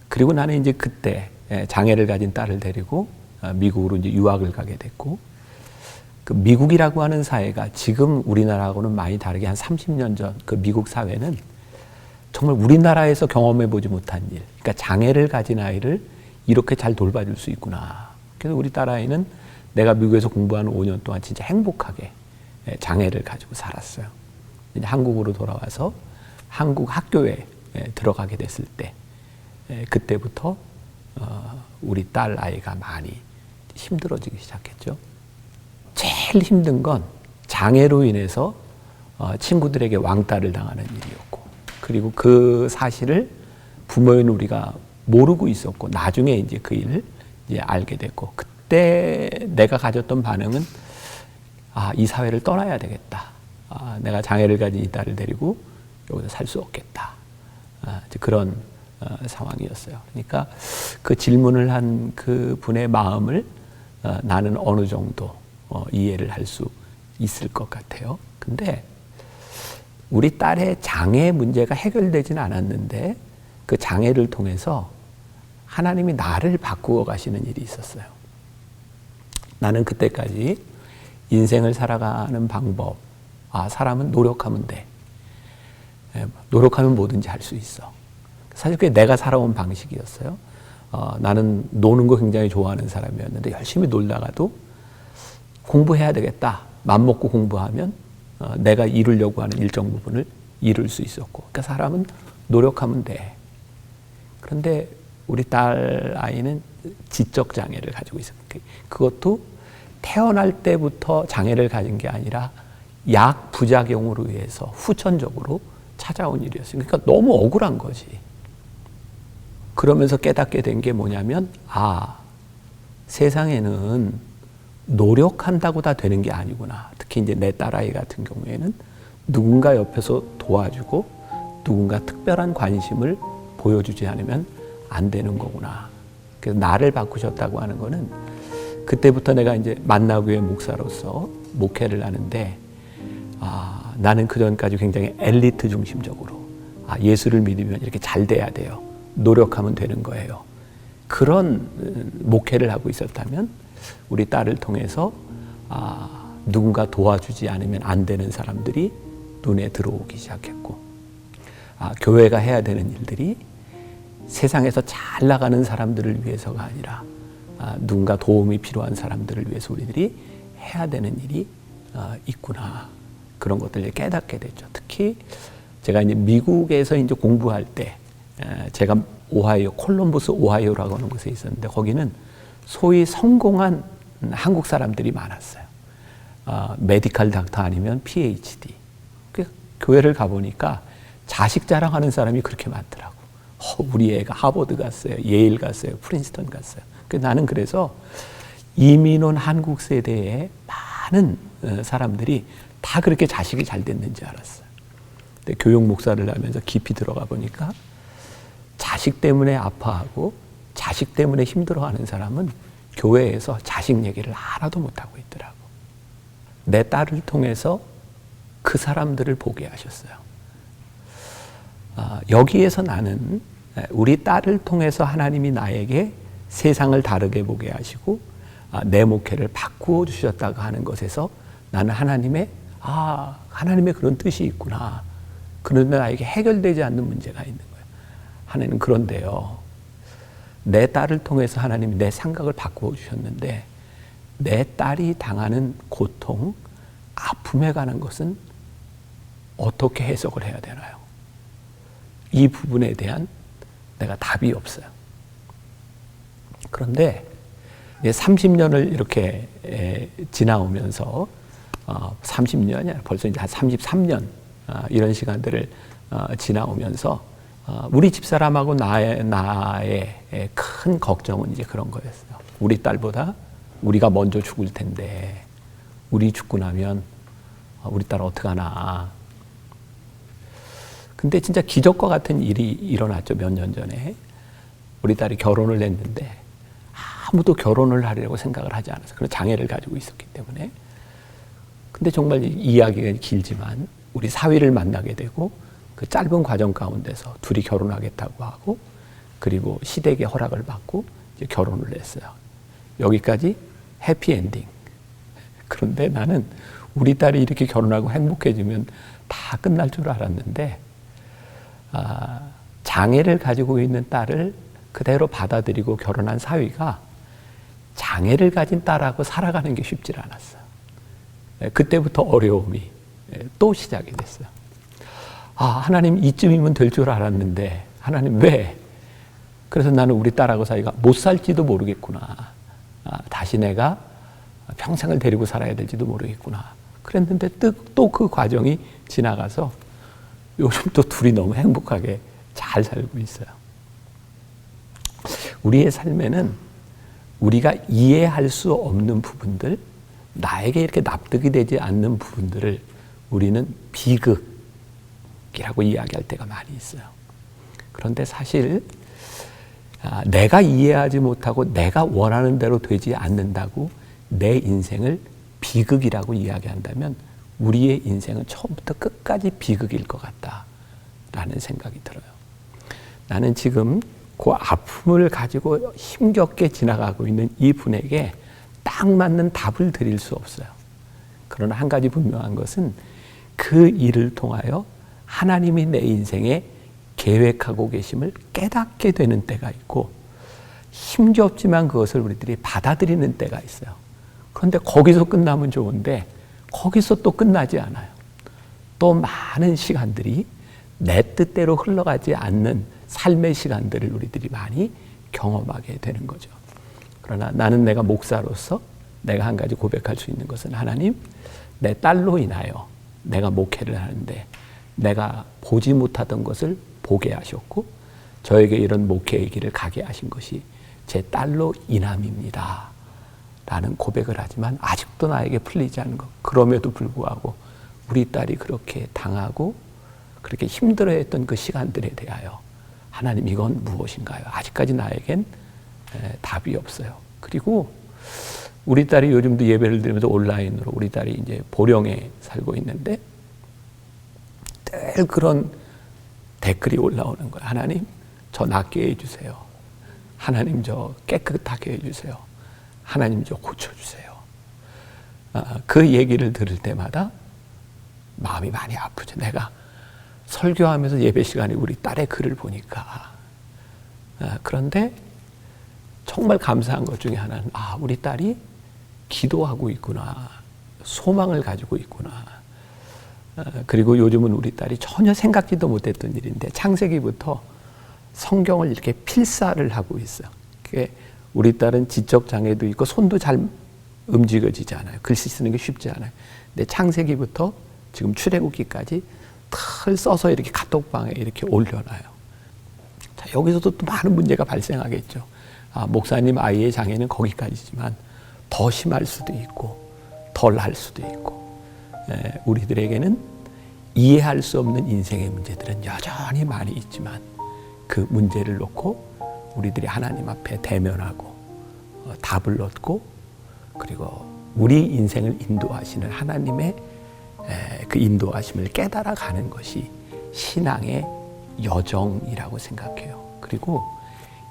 그리고 나는 이제 그때 장애를 가진 딸을 데리고 미국으로 이제 유학을 가게 됐고, 그 미국이라고 하는 사회가 지금 우리나라하고는 많이 다르게 한 30년 전 그 미국 사회는 정말 우리나라에서 경험해 보지 못한 일, 그러니까 장애를 가진 아이를 이렇게 잘 돌봐줄 수 있구나. 그래서 우리 딸아이는 내가 미국에서 공부하는 5년 동안 진짜 행복하게 장애를 가지고 살았어요. 이제 한국으로 돌아와서 한국 학교에 들어가게 됐을 때 그때부터 우리 딸 아이가 많이 힘들어지기 시작했죠. 제일 힘든 건 장애로 인해서 친구들에게 왕따를 당하는 일이었고, 그리고 그 사실을 부모인 우리가 모르고 있었고 나중에 이제 그 일을 이제 알게 됐고, 그때 내가 가졌던 반응은 이 사회를 떠나야 되겠다. 내가 장애를 가진 이 딸을 데리고 여기서 살 수 없겠다. 이제 그런 상황이었어요. 그러니까 그 질문을 한 그 분의 마음을 나는 어느 정도 이해를 할 수 있을 것 같아요. 근데 우리 딸의 장애 문제가 해결되지는 않았는데 그 장애를 통해서 하나님이 나를 바꾸어 가시는 일이 있었어요. 나는 그때까지 인생을 살아가는 방법, 사람은 노력하면 돼. 노력하면 뭐든지 할 수 있어. 사실 그게 내가 살아온 방식이었어요. 나는 노는 거 굉장히 좋아하는 사람이었는데 열심히 놀다가도 공부해야 되겠다. 맘먹고 공부하면 내가 이루려고 하는 일정 부분을 이룰 수 있었고. 그러니까 사람은 노력하면 돼. 그런데 우리 딸 아이는 지적 장애를 가지고 있어요. 그것도 태어날 때부터 장애를 가진 게 아니라 약 부작용으로 의해서 후천적으로 찾아온 일이었어요. 그러니까 너무 억울한 거지. 그러면서 깨닫게 된 게 뭐냐면, 세상에는 노력한다고 다 되는 게 아니구나. 특히 이제 내 딸아이 같은 경우에는 누군가 옆에서 도와주고 누군가 특별한 관심을 보여주지 않으면 안 되는 거구나. 그래서 나를 바꾸셨다고 하는 거는 그때부터 내가 이제 만나교회 목사로서 목회를 하는데, 나는 그전까지 굉장히 엘리트 중심적으로 예수를 믿으면 이렇게 잘 돼야 돼요. 노력하면 되는 거예요. 그런 목회를 하고 있었다면 우리 딸을 통해서 누군가 도와주지 않으면 안 되는 사람들이 눈에 들어오기 시작했고, 교회가 해야 되는 일들이 세상에서 잘 나가는 사람들을 위해서가 아니라 누군가 도움이 필요한 사람들을 위해서 우리들이 해야 되는 일이 있구나. 그런 것들을 깨닫게 됐죠. 특히 제가 이제 미국에서 이제 공부할 때, 제가 콜럼버스 오하이오라고 하는 곳에 있었는데 거기는 소위 성공한 한국 사람들이 많았어요. 메디컬 닥터 아니면 PhD. 교회를 가보니까 자식 자랑하는 사람이 그렇게 많더라고. 우리 애가 하버드 갔어요. 예일 갔어요. 프린스턴 갔어요. 나는 그래서 이민 온 한국 세대의 많은 사람들이 다 그렇게 자식이 잘 됐는지 알았어요. 근데 교육 목사를 하면서 깊이 들어가 보니까 자식 때문에 아파하고 자식 때문에 힘들어하는 사람은 교회에서 자식 얘기를 하나도 못하고 있더라고. 내 딸을 통해서 그 사람들을 보게 하셨어요. 여기에서 나는 우리 딸을 통해서 하나님이 나에게 세상을 다르게 보게 하시고 내 목회를 바꾸어 주셨다고 하는 것에서 나는 하나님의 그런 뜻이 있구나. 그런데 나에게 해결되지 않는 문제가 있는 거예요. 하나님, 그런데요, 내 딸을 통해서 하나님이 내 생각을 바꾸어 주셨는데 내 딸이 당하는 고통, 아픔에 관한 것은 어떻게 해석을 해야 되나요? 이 부분에 대한 내가 답이 없어요. 그런데 30년을 이렇게 지나오면서 30년이 아니라 벌써 이제 한 33년 이런 시간들을 지나오면서 우리 집사람하고 나의 큰 걱정은 이제 그런 거였어요. 우리 딸보다 우리가 먼저 죽을 텐데 우리 죽고 나면 우리 딸 어떡하나. 근데 진짜 기적과 같은 일이 일어났죠. 몇 년 전에 우리 딸이 결혼을 했는데 아무도 결혼을 하려고 생각을 하지 않았어요. 그런 장애를 가지고 있었기 때문에. 근데 정말 이야기가 길지만 우리 사위를 만나게 되고 그 짧은 과정 가운데서 둘이 결혼하겠다고 하고 그리고 시댁의 허락을 받고 이제 결혼을 했어요. 여기까지 해피엔딩. 그런데 나는 우리 딸이 이렇게 결혼하고 행복해지면 다 끝날 줄 알았는데 장애를 가지고 있는 딸을 그대로 받아들이고 결혼한 사위가 장애를 가진 딸하고 살아가는 게 쉽지 않았어요. 그때부터 어려움이 또 시작이 됐어요. 하나님, 이쯤이면 될 줄 알았는데 하나님 왜? 그래서 나는 우리 딸하고 사이가 못 살지도 모르겠구나. 다시 내가 평생을 데리고 살아야 될지도 모르겠구나. 그랬는데 또 그 과정이 지나가서 요즘 또 둘이 너무 행복하게 잘 살고 있어요. 우리의 삶에는 우리가 이해할 수 없는 부분들, 나에게 이렇게 납득이 되지 않는 부분들을 우리는 비극이라고 이야기할 때가 많이 있어요. 그런데 사실 내가 이해하지 못하고 내가 원하는 대로 되지 않는다고 내 인생을 비극이라고 이야기한다면 우리의 인생은 처음부터 끝까지 비극일 것 같다라는 생각이 들어요. 나는 지금 그 아픔을 가지고 힘겹게 지나가고 있는 이 분에게 딱 맞는 답을 드릴 수 없어요. 그러나 한 가지 분명한 것은 그 일을 통하여 하나님이 내 인생에 계획하고 계심을 깨닫게 되는 때가 있고 힘겹지만 그것을 우리들이 받아들이는 때가 있어요. 그런데 거기서 끝나면 좋은데 거기서 또 끝나지 않아요. 또 많은 시간들이 내 뜻대로 흘러가지 않는 삶의 시간들을 우리들이 많이 경험하게 되는 거죠. 그러나 나는 내가 목사로서 내가 한 가지 고백할 수 있는 것은 하나님, 내 딸로 인하여 내가 목회를 하는데 내가 보지 못하던 것을 보게 하셨고 저에게 이런 목회의 길을 가게 하신 것이 제 딸로 인함입니다. 라는 고백을 하지만 아직도 나에게 풀리지 않는 것. 그럼에도 불구하고 우리 딸이 그렇게 당하고 그렇게 힘들어했던 그 시간들에 대하여 하나님 이건 무엇인가요? 아직까지 나에겐 답이 없어요. 그리고 우리 딸이 요즘도 예배를 드리면서 온라인으로 우리 딸이 이제 보령에 살고 있는데 늘 그런 댓글이 올라오는 거예요. 하나님, 저 낫게 해주세요. 하나님, 저 깨끗하게 해주세요. 하나님, 저 고쳐주세요. 그 얘기를 들을 때마다 마음이 많이 아프죠. 내가 설교하면서 예배 시간에 우리 딸의 글을 보니까 그런데 정말 감사한 것 중에 하나는 우리 딸이 기도하고 있구나. 소망을 가지고 있구나. 그리고 요즘은 우리 딸이 전혀 생각지도 못했던 일인데 창세기부터 성경을 이렇게 필사를 하고 있어요. 우리 딸은 지적 장애도 있고 손도 잘 움직여지지 않아요. 글씨 쓰는 게 쉽지 않아요. 근데 창세기부터 지금 출애굽기까지 털 써서 이렇게 카톡방에 이렇게 올려놔요. 자, 여기서도 또 많은 문제가 발생하겠죠. 목사님 아이의 장애는 거기까지지만 더 심할 수도 있고 덜 할 수도 있고 우리들에게는 이해할 수 없는 인생의 문제들은 여전히 많이 있지만 그 문제를 놓고 우리들이 하나님 앞에 대면하고 답을 얻고 그리고 우리 인생을 인도하시는 하나님의 그 인도하심을 깨달아가는 것이 신앙의 여정이라고 생각해요. 그리고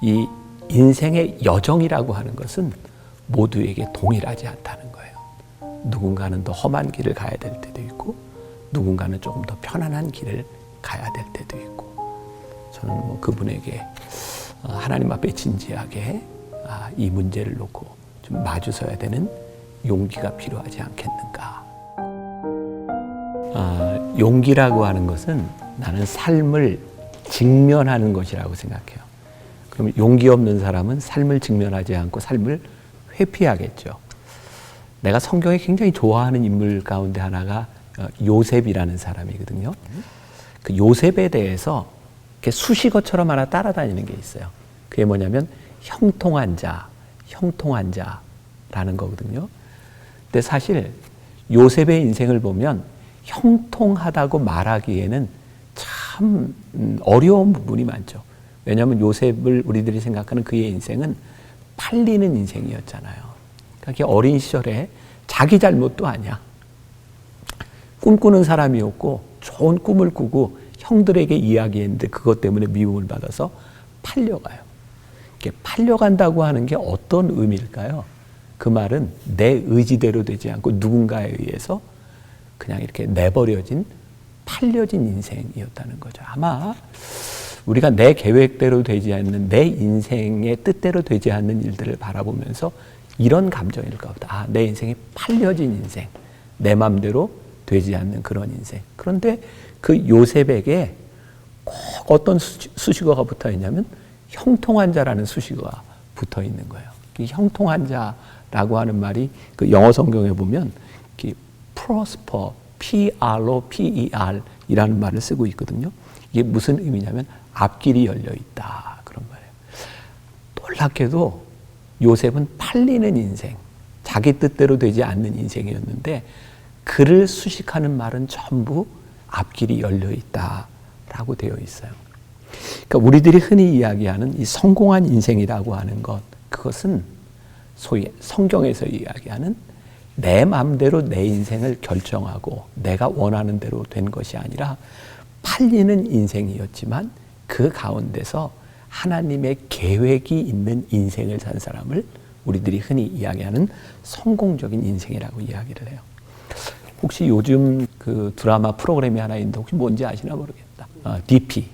이 인생의 여정이라고 하는 것은 모두에게 동일하지 않다는 거예요. 누군가는 더 험한 길을 가야 될 때도 있고 누군가는 조금 더 편안한 길을 가야 될 때도 있고 저는 뭐 그분에게 하나님 앞에 진지하게 이 문제를 놓고 좀 마주서야 되는 용기가 필요하지 않겠는가. 용기라고 하는 것은 나는 삶을 직면하는 것이라고 생각해요. 그럼 용기 없는 사람은 삶을 직면하지 않고 삶을 회피하겠죠. 내가 성경에 굉장히 좋아하는 인물 가운데 하나가 요셉이라는 사람이거든요. 그 요셉에 대해서 이렇게 수식어처럼 하나 따라다니는 게 있어요. 그게 뭐냐면 형통한 자라는 거거든요. 근데 사실 요셉의 인생을 보면 형통하다고 말하기에는 참 어려운 부분이 많죠. 왜냐하면 요셉을 우리들이 생각하는 그의 인생은 팔리는 인생이었잖아요. 그러니까 어린 시절에 자기 잘못도 아니야. 꿈꾸는 사람이었고 좋은 꿈을 꾸고 형들에게 이야기했는데 그것 때문에 미움을 받아서 팔려가요. 이렇게 팔려간다고 하는 게 어떤 의미일까요? 그 말은 내 의지대로 되지 않고 누군가에 의해서 그냥 이렇게 내버려진 팔려진 인생이었다는 거죠. 아마 우리가 내 계획대로 되지 않는 내 인생의 뜻대로 되지 않는 일들을 바라보면서 이런 감정일 것 같다. 내 인생이 팔려진 인생, 내 마음대로 되지 않는 그런 인생. 그런데 그 요셉에게 꼭 어떤 수식어가 붙어 있냐면 형통한 자라는 수식어가 붙어 있는 거예요. 이 형통한 자라고 하는 말이 그 영어 성경에 보면 prosper, P-R-O-P-E-R 이라는 말을 쓰고 있거든요. 이게 무슨 의미냐면 앞길이 열려 있다. 그런 말이에요. 놀랍게도 요셉은 팔리는 인생, 자기 뜻대로 되지 않는 인생이었는데 그를 수식하는 말은 전부 앞길이 열려 있다라고 되어 있어요. 그러니까 우리들이 흔히 이야기하는 이 성공한 인생이라고 하는 것, 그것은 소위 성경에서 이야기하는 내 마음대로 내 인생을 결정하고 내가 원하는 대로 된 것이 아니라 팔리는 인생이었지만 그 가운데서 하나님의 계획이 있는 인생을 산 사람을 우리들이 흔히 이야기하는 성공적인 인생이라고 이야기를 해요. 혹시 요즘 그 드라마 프로그램이 하나 있는데 혹시 뭔지 아시나 모르겠다. DP.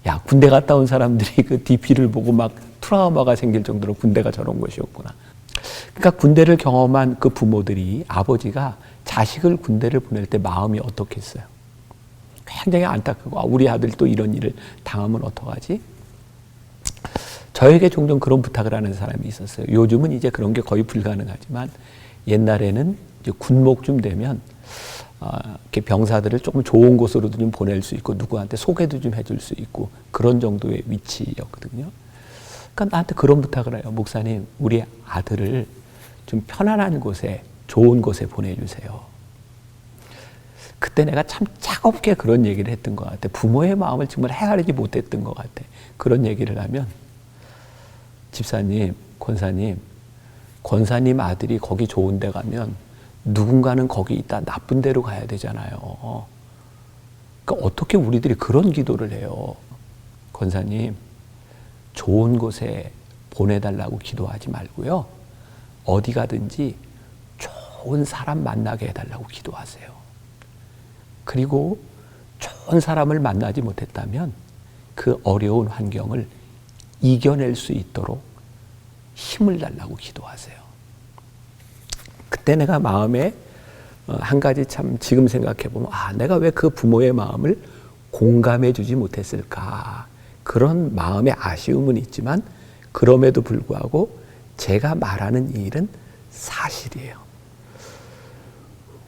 야, 군대 갔다 온 사람들이 그 DP를 보고 막 트라우마가 생길 정도로 군대가 저런 것이었구나. 그러니까 군대를 경험한 그 부모들이, 아버지가 자식을 군대를 보낼 때 마음이 어떻겠어요? 굉장히 안타깝고, 우리 아들 또 이런 일을 당하면 어떡하지? 저에게 종종 그런 부탁을 하는 사람이 있었어요. 요즘은 이제 그런 게 거의 불가능하지만 옛날에는 이제 군목쯤 되면 이렇게 병사들을 조금 좋은 곳으로도 좀 보낼 수 있고 누구한테 소개도 좀 해줄 수 있고 그런 정도의 위치였거든요. 그러니까 나한테 그런 부탁을 해요. 목사님, 우리 아들을 좀 편안한 곳에, 좋은 곳에 보내주세요. 그때 내가 참 차갑게 그런 얘기를 했던 것 같아. 부모의 마음을 정말 헤아리지 못했던 것 같아. 그런 얘기를 하면, 집사님, 권사님 아들이 거기 좋은 데 가면 누군가는 거기 있다 나쁜 데로 가야 되잖아요. 그러니까 어떻게 우리들이 그런 기도를 해요? 권사님, 좋은 곳에 보내달라고 기도하지 말고요. 어디 가든지 좋은 사람 만나게 해달라고 기도하세요. 그리고 좋은 사람을 만나지 못했다면 그 어려운 환경을 이겨낼 수 있도록 힘을 달라고 기도하세요. 그때 내가 마음에 한 가지 참 지금 생각해보면, 내가 왜 그 부모의 마음을 공감해 주지 못했을까. 그런 마음의 아쉬움은 있지만 그럼에도 불구하고 제가 말하는 이 일은 사실이에요.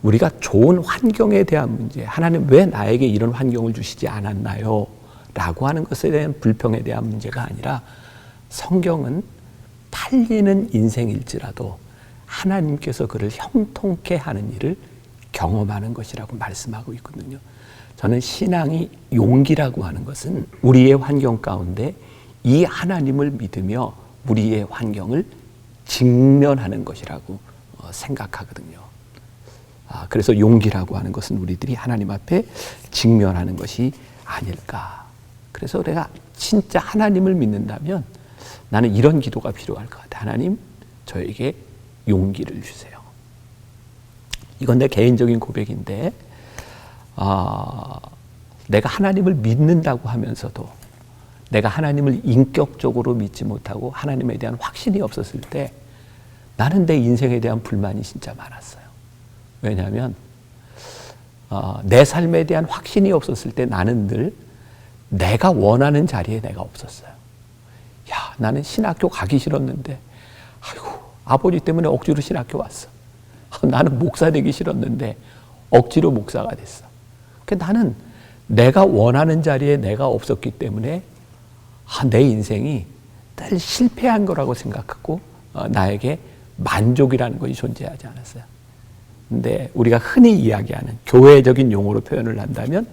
우리가 좋은 환경에 대한 문제, 하나님 왜 나에게 이런 환경을 주시지 않았나요? 라고 하는 것에 대한 불평에 대한 문제가 아니라, 성경은 팔리는 인생일지라도 하나님께서 그를 형통케 하는 일을 경험하는 것이라고 말씀하고 있거든요. 저는 신앙이 용기라고 하는 것은 우리의 환경 가운데 이 하나님을 믿으며 우리의 환경을 직면하는 것이라고 생각하거든요. 그래서 용기라고 하는 것은 우리들이 하나님 앞에 직면하는 것이 아닐까. 그래서 내가 진짜 하나님을 믿는다면 나는 이런 기도가 필요할 것 같아요. 하나님, 저에게 용기를 주세요. 이건 내 개인적인 고백인데, 내가 하나님을 믿는다고 하면서도 내가 하나님을 인격적으로 믿지 못하고 하나님에 대한 확신이 없었을 때 나는 내 인생에 대한 불만이 진짜 많았어요. 왜냐하면 내 삶에 대한 확신이 없었을 때 나는 늘 내가 원하는 자리에 내가 없었어요. 나는 신학교 가기 싫었는데, 아버지 때문에 억지로 신학교 왔어. 나는 목사 되기 싫었는데 억지로 목사가 됐어. 나는 내가 원하는 자리에 내가 없었기 때문에 내 인생이 늘 실패한 거라고 생각하고 나에게 만족이라는 것이 존재하지 않았어요. 근데 우리가 흔히 이야기하는 교회적인 용어로 표현을 한다면,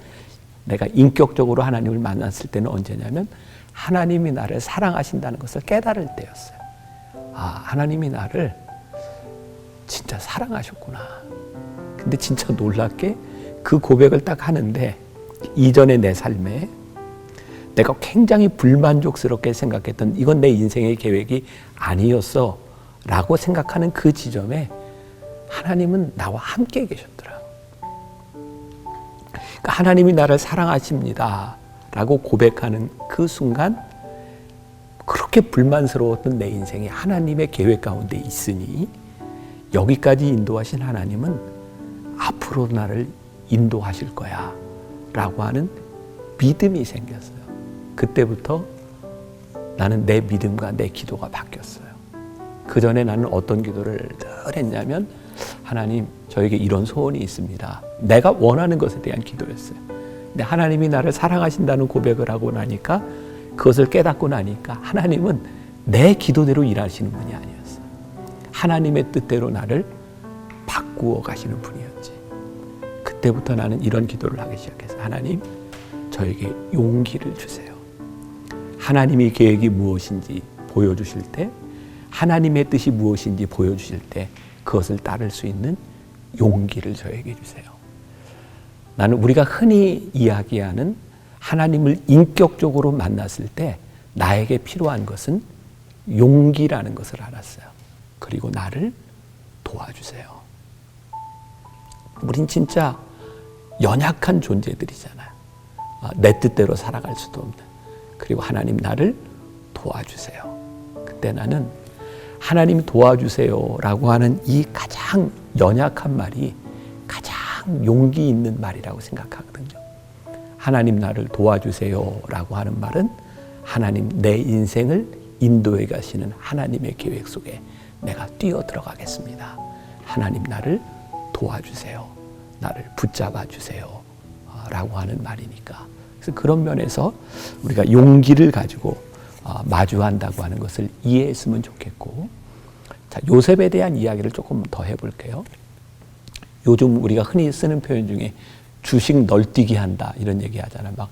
내가 인격적으로 하나님을 만났을 때는 언제냐면 하나님이 나를 사랑하신다는 것을 깨달을 때였어요. 하나님이 나를 진짜 사랑하셨구나. 근데 진짜 놀랍게 그 고백을 딱 하는데, 이전의 내 삶에 내가 굉장히 불만족스럽게 생각했던, 이건 내 인생의 계획이 아니었어 라고 생각하는 그 지점에 하나님은 나와 함께 계셨더라. 그러니까 하나님이 나를 사랑하십니다 라고 고백하는 그 순간, 그렇게 불만스러웠던 내 인생이 하나님의 계획 가운데 있으니 여기까지 인도하신 하나님은 앞으로 나를 인도하실 거야 라고 하는 믿음이 생겼어요. 그때부터 나는 내 믿음과 내 기도가 바뀌었어요. 그 전에 나는 어떤 기도를 늘 했냐면, 하나님, 저에게 이런 소원이 있습니다. 내가 원하는 것에 대한 기도였어요. 근데 하나님이 나를 사랑하신다는 고백을 하고 나니까, 그것을 깨닫고 나니까 하나님은 내 기도대로 일하시는 분이 아니었어요. 하나님의 뜻대로 나를 바꾸어 가시는 분이었지. 그때부터 나는 이런 기도를 하기 시작했어요. 하나님, 저에게 용기를 주세요. 하나님의 계획이 무엇인지 보여주실 때, 하나님의 뜻이 무엇인지 보여주실 때 그것을 따를 수 있는 용기를 저에게 주세요. 나는 우리가 흔히 이야기하는 하나님을 인격적으로 만났을 때 나에게 필요한 것은 용기라는 것을 알았어요. 그리고 나를 도와주세요. 우린 진짜 연약한 존재들이잖아요. 내 뜻대로 살아갈 수도 없는. 그리고 하나님 나를 도와주세요. 그때 나는 하나님 도와주세요라고 하는 이 가장 연약한 말이 가장 용기 있는 말이라고 생각하거든요. 하나님 나를 도와주세요라고 하는 말은 하나님 내 인생을 인도해 가시는 하나님의 계획 속에 내가 뛰어 들어가겠습니다. 하나님 나를 도와주세요. 나를 붙잡아 주세요. 라고 하는 말이니까. 그래서 그런 면에서 우리가 용기를 가지고 마주한다고 하는 것을 이해했으면 좋겠고, 자, 요셉에 대한 이야기를 조금 더 해볼게요. 요즘 우리가 흔히 쓰는 표현 중에 주식 널뛰기 한다 이런 얘기 하잖아요. 막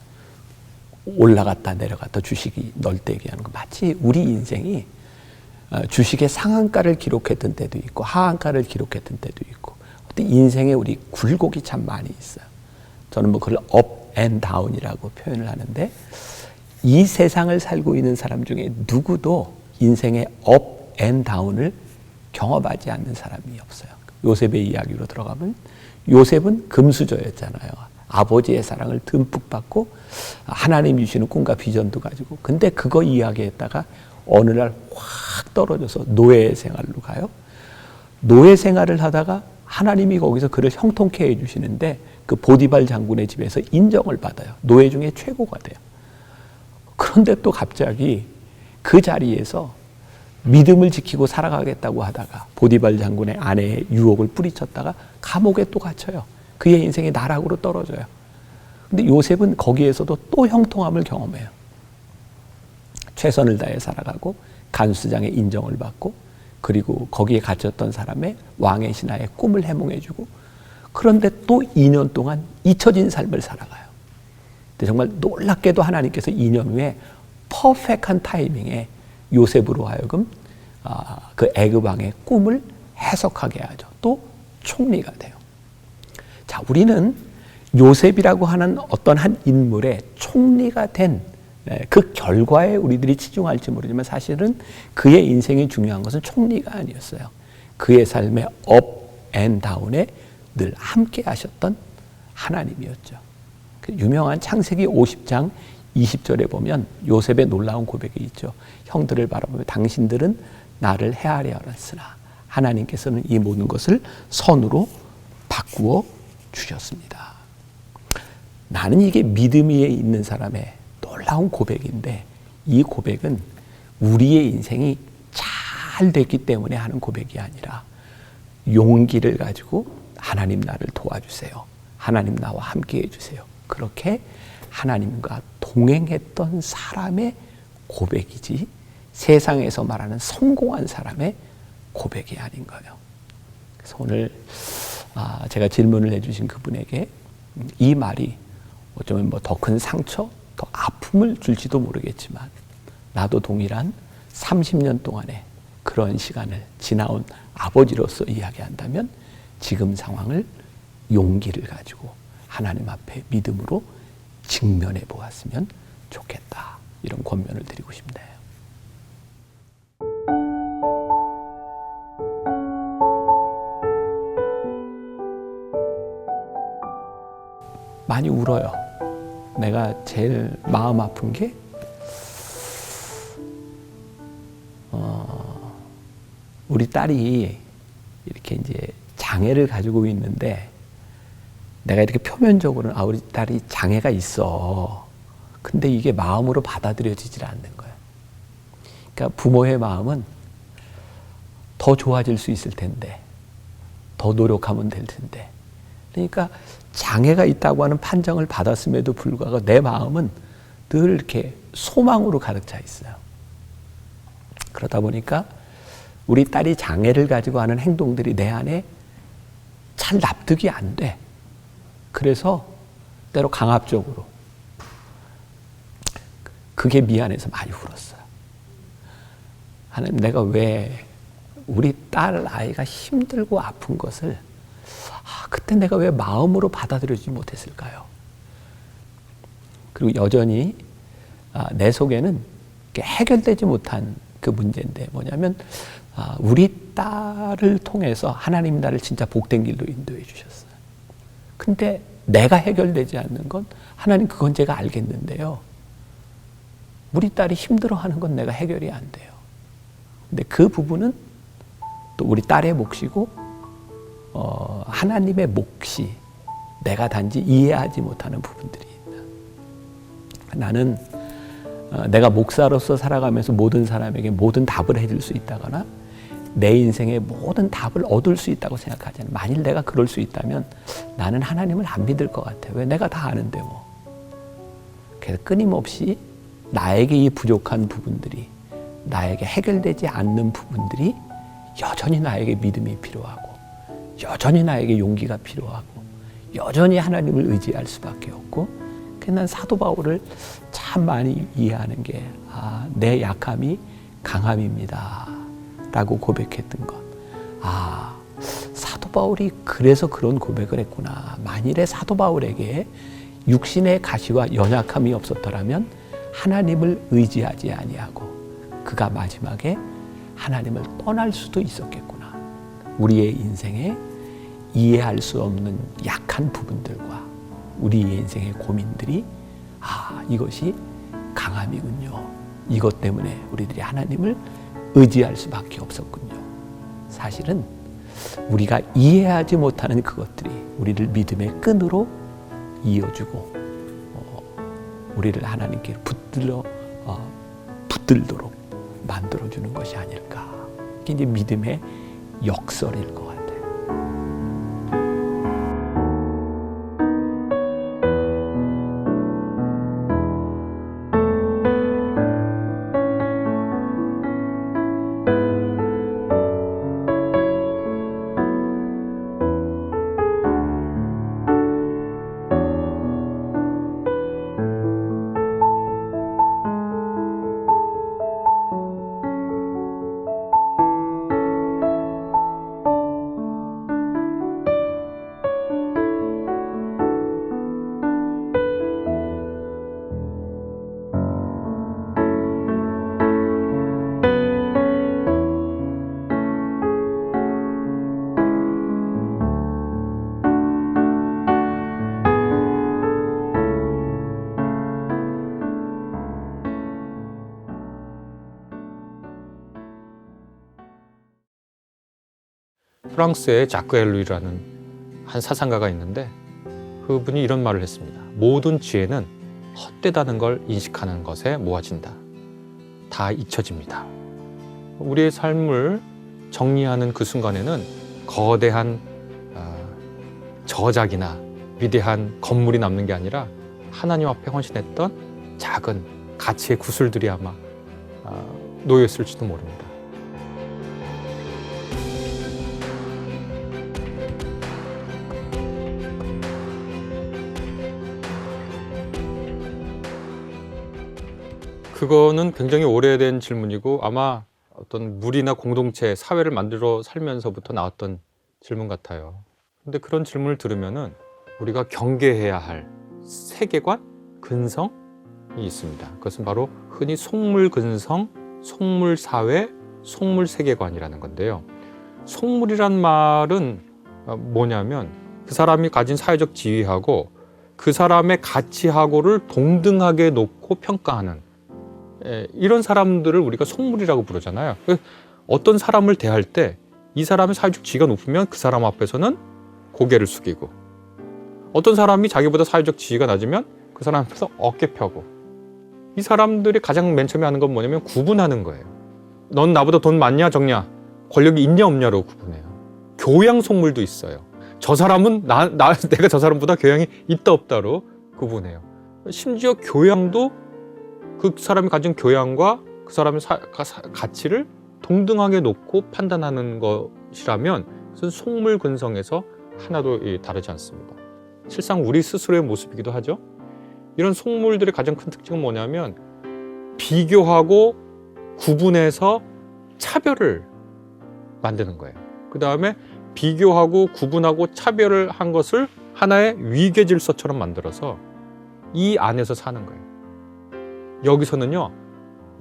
올라갔다 내려갔다 주식이 널뛰기 하는 거. 마치 우리 인생이 주식의 상한가를 기록했던 때도 있고 하한가를 기록했던 때도 있고, 어떤 인생에 우리 굴곡이 참 많이 있어요. 저는 뭐 그걸 업 앤 다운이라고 표현을 하는데, 이 세상을 살고 있는 사람 중에 누구도 인생의 업 앤 다운을 경험하지 않는 사람이 없어요. 요셉의 이야기로 들어가면 요셉은 금수저였잖아요. 아버지의 사랑을 듬뿍 받고 하나님이 주시는 꿈과 비전도 가지고, 근데 그거 이야기했다가 어느 날 확 떨어져서 노예 생활로 가요. 노예 생활을 하다가 하나님이 거기서 그를 형통케 해주시는데 그 보디발 장군의 집에서 인정을 받아요. 노예 중에 최고가 돼요. 그런데 또 갑자기 그 자리에서 믿음을 지키고 살아가겠다고 하다가 보디발 장군의 아내의 유혹을 뿌리쳤다가 감옥에 또 갇혀요. 그의 인생이 나락으로 떨어져요. 근데 요셉은 거기에서도 또 형통함을 경험해요. 최선을 다해 살아가고 간수장의 인정을 받고, 그리고 거기에 갇혔던 사람의 왕의 신하의 꿈을 해몽해주고, 그런데 또 2년 동안 잊혀진 삶을 살아가요. 근데 정말 놀랍게도 하나님께서 2년 후에 퍼펙트한 타이밍에 요셉으로 하여금 그 애굽 왕의 꿈을 해석하게 하죠. 또 총리가 돼요. 자, 우리는 요셉이라고 하는 어떤 한 인물의 총리가 된 그 결과에 우리들이 치중할지 모르지만, 사실은 그의 인생이 중요한 것은 총리가 아니었어요. 그의 삶의 업 앤 다운에 늘 함께 하셨던 하나님이었죠. 그 유명한 창세기 50장 20절에 보면 요셉의 놀라운 고백이 있죠. 형들을 바라보며 당신들은 나를 헤아려 하였으나 하나님께서는 이 모든 것을 선으로 바꾸어 주셨습니다. 나는 이게 믿음 위에 있는 사람의 놀라운 고백인데, 이 고백은 우리의 인생이 잘 됐기 때문에 하는 고백이 아니라 용기를 가지고 하나님 나를 도와주세요. 하나님 나와 함께 해주세요. 그렇게 하나님과 동행했던 사람의 고백이지, 세상에서 말하는 성공한 사람의 고백이 아닌 거예요. 그래서 오늘 제가 질문을 해주신 그분에게 이 말이 어쩌면 뭐 더 큰 상처, 더 아픔을 줄지도 모르겠지만, 나도 동일한 30년 동안의 그런 시간을 지나온 아버지로서 이야기한다면 지금 상황을 용기를 가지고 하나님 앞에 믿음으로 직면해 보았으면 좋겠다. 이런 권면을 드리고 싶네요. 많이 울어요. 내가 제일 마음 아픈 게 우리 딸이 이렇게 이제 장애를 가지고 있는데, 내가 이렇게 표면적으로는 우리 딸이 장애가 있어. 근데 이게 마음으로 받아들여지질 않는 거예요. 그러니까 부모의 마음은 더 좋아질 수 있을 텐데, 더 노력하면 될 텐데. 그러니까 장애가 있다고 하는 판정을 받았음에도 불구하고 내 마음은 늘 이렇게 소망으로 가득 차 있어요. 그러다 보니까 우리 딸이 장애를 가지고 하는 행동들이 내 안에 잘 납득이 안 돼. 그래서 때로 강압적으로, 그게 미안해서 많이 울었어요. 하나님, 내가 왜 우리 딸 아이가 힘들고 아픈 것을 그때 내가 왜 마음으로 받아들여지지 못했을까요? 그리고 여전히 내 속에는 해결되지 못한 그 문제인데 뭐냐면 우리 딸을 통해서 하나님 나를 진짜 복된 길로 인도해 주셨어요. 근데 내가 해결되지 않는 건 하나님 그건 제가 알겠는데요. 우리 딸이 힘들어하는 건 내가 해결이 안 돼요. 근데 그 부분은 또 우리 딸의 몫이고 하나님의 몫이 내가 단지 이해하지 못하는 부분들이 있다. 나는 내가 목사로서 살아가면서 모든 사람에게 모든 답을 해줄 수 있다거나 내 인생의 모든 답을 얻을 수 있다고 생각하지 않아요. 만일 내가 그럴 수 있다면 나는 하나님을 안 믿을 것 같아요. 왜? 내가 다 아는데 뭐. 그래서 끊임없이 나에게 이 부족한 부분들이, 나에게 해결되지 않는 부분들이 여전히 나에게 믿음이 필요하고 여전히 나에게 용기가 필요하고 여전히 하나님을 의지할 수밖에 없고, 그래서 난 사도 바울을 참 많이 이해하는 게 내 약함이 강함입니다 라고 고백했던 것. 사도 바울이 그래서 그런 고백을 했구나. 만일에 사도 바울에게 육신의 가시와 연약함이 없었더라면 하나님을 의지하지 아니하고 그가 마지막에 하나님을 떠날 수도 있었겠구나. 우리의 인생에 이해할 수 없는 약한 부분들과 우리의 인생의 고민들이 이것이 강함이군요. 이것 때문에 우리들이 하나님을 의지할 수밖에 없었군요. 사실은 우리가 이해하지 못하는 그것들이 우리를 믿음의 끈으로 이어주고 우리를 하나님께 붙들도록 만들어주는 것이 아닐까. 이게 이제 믿음의 역설일 것 같아요. 프랑스의 자크 엘루이라는 한 사상가가 있는데 그분이 이런 말을 했습니다. 모든 지혜는 헛되다는 걸 인식하는 것에 모아진다. 다 잊혀집니다. 우리의 삶을 정리하는 그 순간에는 거대한 저작이나 위대한 건물이 남는 게 아니라 하나님 앞에 헌신했던 작은 가치의 구슬들이 아마 놓였을지도 모릅니다. 그거는 굉장히 오래된 질문이고 아마 어떤 무리나 공동체, 사회를 만들어 살면서부터 나왔던 질문 같아요. 근데 그런 질문을 들으면은 우리가 경계해야 할 세계관, 근성이 있습니다. 그것은 바로 흔히 속물근성, 속물사회, 속물세계관이라는 건데요. 속물이란 말은 뭐냐면 그 사람이 가진 사회적 지위하고 그 사람의 가치하고를 동등하게 놓고 평가하는 이런 사람들을 우리가 속물이라고 부르잖아요. 어떤 사람을 대할 때 이 사람의 사회적 지위가 높으면 그 사람 앞에서는 고개를 숙이고 어떤 사람이 자기보다 사회적 지위가 낮으면 그 사람 앞에서 어깨 펴고 이 사람들이 가장 맨 처음에 하는 건 뭐냐면 구분하는 거예요. 넌 나보다 돈 많냐 적냐 권력이 있냐 없냐로 구분해요. 교양 속물도 있어요. 저 사람은 내가 저 사람보다 교양이 있다 없다로 구분해요. 심지어 교양도 그 사람이 가진 교양과 그 사람의 가치를 동등하게 놓고 판단하는 것이라면 그것은 속물근성에서 하나도 다르지 않습니다. 실상 우리 스스로의 모습이기도 하죠. 이런 속물들의 가장 큰 특징은 뭐냐면 비교하고 구분해서 차별을 만드는 거예요. 그 다음에 비교하고 구분하고 차별을 한 것을 하나의 위계 질서처럼 만들어서 이 안에서 사는 거예요. 여기서는요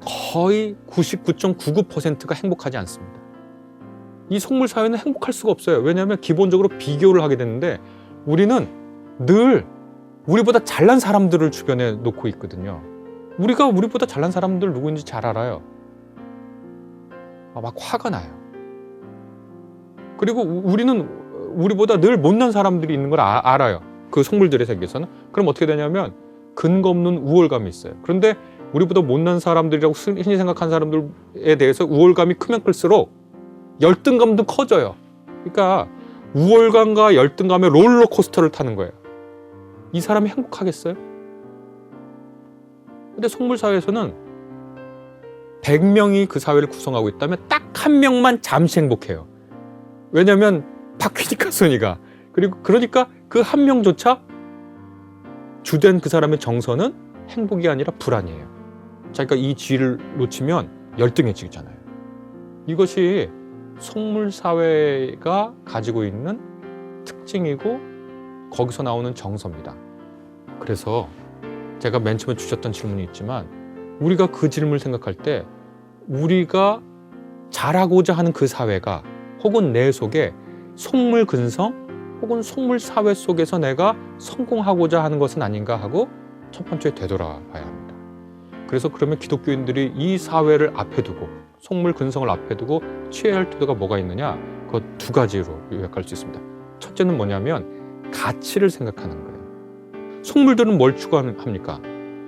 거의 99.99%가 행복하지 않습니다. 이 속물 사회는 행복할 수가 없어요. 왜냐하면 기본적으로 비교를 하게 되는데 우리는 늘 우리보다 잘난 사람들을 주변에 놓고 있거든요. 우리가 우리보다 잘난 사람들 누구인지 잘 알아요. 막 화가 나요. 그리고 우리는 우리보다 늘 못난 사람들이 있는 걸 알아요. 그 속물들의 세계에서는. 그럼 어떻게 되냐면 근거 없는 우월감이 있어요. 그런데 우리보다 못난 사람들이라고 흔히 생각한 사람들에 대해서 우월감이 크면 클수록 열등감도 커져요. 그러니까 우월감과 열등감의 롤러코스터를 타는 거예요. 이 사람이 행복하겠어요? 근데 속물사회에서는 100명이 그 사회를 구성하고 있다면 딱 한 명만 잠시 행복해요. 왜냐하면 바뀌니까 순위가. 그리고 그러니까 그 한 명조차 주된 그 사람의 정서는 행복이 아니라 불안이에요. 자, 그러니까 이 지위를 놓치면 열등해지잖아요. 이것이 속물사회가 가지고 있는 특징이고 거기서 나오는 정서입니다. 그래서 제가 맨 처음에 주셨던 질문이 있지만 우리가 그 질문을 생각할 때 우리가 잘하고자 하는 그 사회가 혹은 내 속에 속물근성 혹은 속물사회 속에서 내가 성공하고자 하는 것은 아닌가 하고 첫 번째 되돌아봐야 합니다. 그래서 그러면 기독교인들이 이 사회를 앞에 두고 속물근성을 앞에 두고 취해야 할 태도가 뭐가 있느냐? 그 두 가지로 요약할 수 있습니다. 첫째는 뭐냐면 가치를 생각하는 거예요. 속물들은 뭘 추구합니까?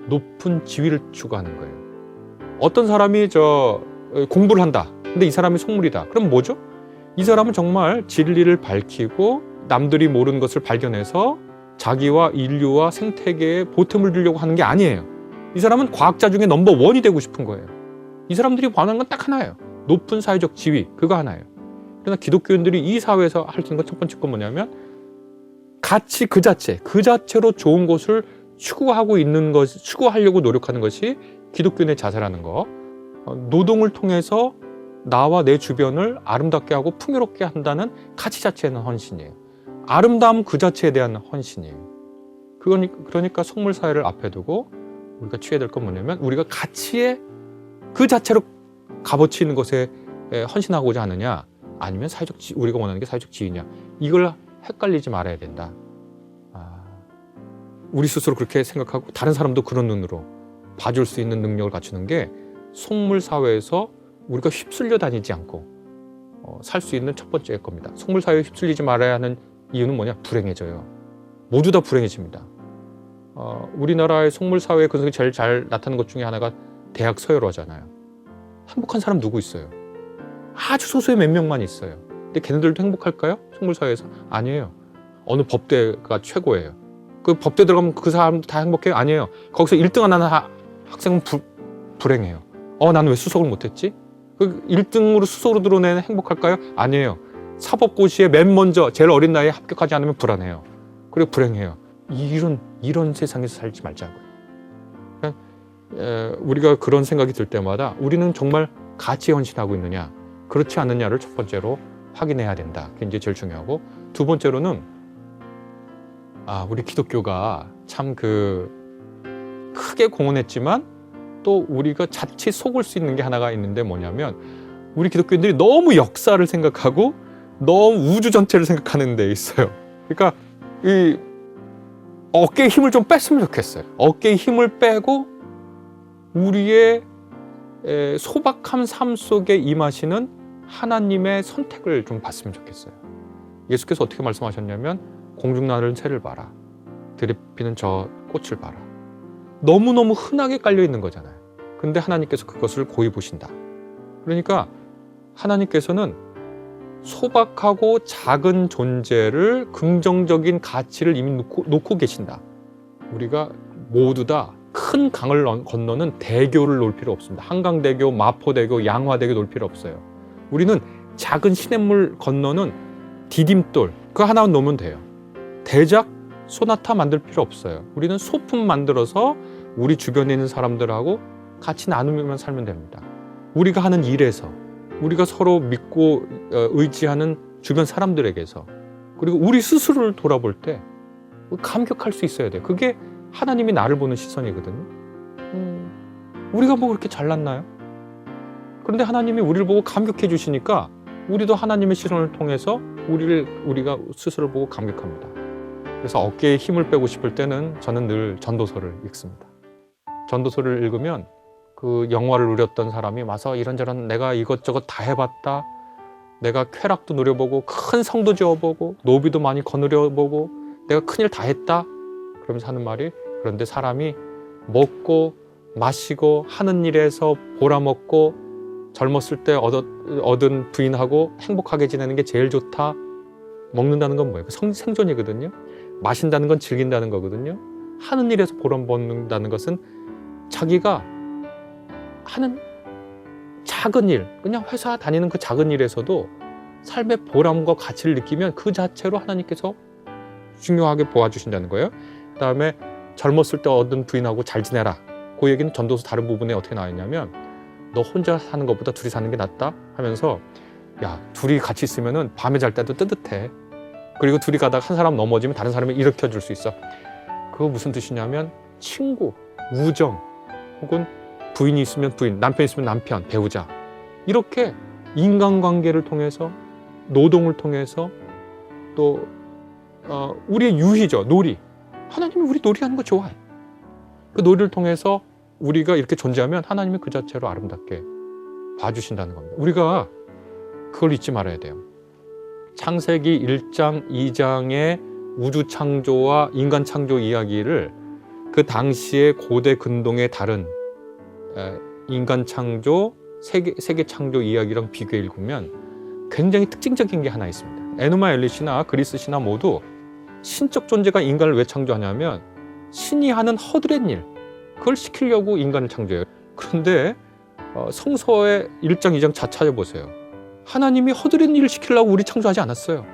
높은 지위를 추구하는 거예요. 어떤 사람이 공부를 한다. 근데 이 사람이 속물이다. 그럼 뭐죠? 이 사람은 정말 진리를 밝히고 남들이 모르는 것을 발견해서 자기와 인류와 생태계에 보탬을 주려고 하는 게 아니에요. 이 사람은 과학자 중에 넘버1이 되고 싶은 거예요. 이 사람들이 원하는 건 딱 하나예요. 높은 사회적 지위, 그거 하나예요. 그러나 기독교인들이 이 사회에서 할 수 있는 건 첫 번째 건 뭐냐면 가치 그 자체로 좋은 것을 추구하려고 노력하는 것이 기독교인의 자세라는 거. 노동을 통해서 나와 내 주변을 아름답게 하고 풍요롭게 한다는 가치 자체는 헌신이에요. 아름다움 그 자체에 대한 헌신이에요. 그러니까 속물사회를 앞에 두고 우리가 취해야 될 건 뭐냐면 우리가 가치에 그 자체로 값어치 있는 것에 헌신하고자 하느냐 아니면 우리가 원하는 게 사회적 지위냐 이걸 헷갈리지 말아야 된다. 우리 스스로 그렇게 생각하고 다른 사람도 그런 눈으로 봐줄 수 있는 능력을 갖추는 게 속물사회에서 우리가 휩쓸려 다니지 않고 살 수 있는 첫 번째 겁니다. 속물사회에 휩쓸리지 말아야 하는 이유는 뭐냐? 불행해져요. 모두 다 불행해집니다. 우리나라의 속물사회의 근성이 제일 잘 나타나는 것 중에 하나가 대학 서열화잖아요. 행복한 사람 누구 있어요? 아주 소수의 몇 명만 있어요. 근데 걔네들도 행복할까요? 속물사회에서? 아니에요. 어느 법대가 최고예요. 그 법대 들어가면 그 사람도 다 행복해요? 아니에요. 거기서 1등 안 하는 학생은 불행해요. 나는 왜 수석을 못했지? 그 1등으로 수석으로 들어오는 행복할까요? 아니에요. 사법고시에 맨 먼저 제일 어린 나이에 합격하지 않으면 불안해요. 그리고 불행해요. 이런 세상에서 살지 말자고요. 그러니까 우리가 그런 생각이 들 때마다 우리는 정말 가치에 헌신하고 있느냐 그렇지 않느냐를 첫 번째로 확인해야 된다. 그게 이제 제일 중요하고 두 번째로는 우리 기독교가 참 크게 공헌했지만 또 우리가 자칫 속을 수 있는 게 하나가 있는데 뭐냐면 우리 기독교인들이 너무 역사를 생각하고 너무 우주 전체를 생각하는 데 있어요. 그러니까 이 어깨에 힘을 좀 뺐으면 좋겠어요. 어깨에 힘을 빼고 우리의 소박한 삶 속에 임하시는 하나님의 선택을 좀 봤으면 좋겠어요. 예수께서 어떻게 말씀하셨냐면 공중나는 새를 봐라. 들이피는 저 꽃을 봐라. 너무너무 흔하게 깔려 있는 거잖아요. 근데 하나님께서 그것을 고이 보신다. 그러니까 하나님께서는 소박하고 작은 존재를 긍정적인 가치를 이미 놓고 계신다. 우리가 모두 다 큰 강을 건너는 대교를 놓을 필요 없습니다. 한강대교, 마포대교, 양화대교 놓을 필요 없어요. 우리는 작은 시냇물 건너는 디딤돌 그거 하나 놓으면 돼요. 대작, 소나타 만들 필요 없어요. 우리는 소품 만들어서 우리 주변에 있는 사람들하고 같이 나누면 살면 됩니다. 우리가 하는 일에서 우리가 서로 믿고 의지하는 주변 사람들에게서 그리고 우리 스스로를 돌아볼 때 감격할 수 있어야 돼요. 그게 하나님이 나를 보는 시선이거든요. 우리가 뭐 그렇게 잘났나요? 그런데 하나님이 우리를 보고 감격해 주시니까 우리도 하나님의 시선을 통해서 우리가 스스로 보고 감격합니다. 그래서 어깨에 힘을 빼고 싶을 때는 저는 늘 전도서를 읽습니다. 전도서를 읽으면 그 영화를 누렸던 사람이 와서 이런저런 내가 이것저것 다 해봤다. 내가 쾌락도 누려보고 큰 성도 지어보고 노비도 많이 거느려보고 내가 큰일 다 했다. 그러면서 하는 말이 그런데 사람이 먹고 마시고 하는 일에서 보람없고 젊었을 때 얻은 부인하고 행복하게 지내는 게 제일 좋다. 먹는다는 건 뭐예요? 생존이거든요. 마신다는 건 즐긴다는 거거든요. 하는 일에서 보람받는다는 것은 자기가 하는 작은 일, 그냥 회사 다니는 그 작은 일에서도 삶의 보람과 가치를 느끼면 그 자체로 하나님께서 중요하게 보아주신다는 거예요. 그 다음에 젊었을 때 얻은 부인하고 잘 지내라. 그 얘기는 전도서 다른 부분에 어떻게 나와 있냐면 너 혼자 사는 것보다 둘이 사는 게 낫다 하면서 야 둘이 같이 있으면 밤에 잘 때도 뜨뜻해. 그리고 둘이 가다가 한 사람 넘어지면 다른 사람이 일으켜 줄 수 있어. 그거 무슨 뜻이냐면 친구, 우정 혹은 부인이 있으면 부인, 남편 있으면 남편, 배우자 이렇게 인간관계를 통해서 노동을 통해서 또 우리의 유희죠. 놀이. 하나님이 우리 놀이하는 거 좋아해. 그 놀이를 통해서 우리가 이렇게 존재하면 하나님이 그 자체로 아름답게 봐주신다는 겁니다. 우리가 그걸 잊지 말아야 돼요. 창세기 1장, 2장의 우주 창조와 인간 창조 이야기를 그 당시의 고대 근동의 다른 인간 창조, 세계 창조 이야기랑 비교해 읽으면 굉장히 특징적인 게 하나 있습니다. 에누마 엘리시나 그리스 신화 모두 신적 존재가 인간을 왜 창조하냐면 신이 하는 허드렛 일, 그걸 시키려고 인간을 창조해요. 그런데 성서의 1장, 2장 다 찾아보세요. 하나님이 허드렛 일을 시키려고 우리 창조하지 않았어요.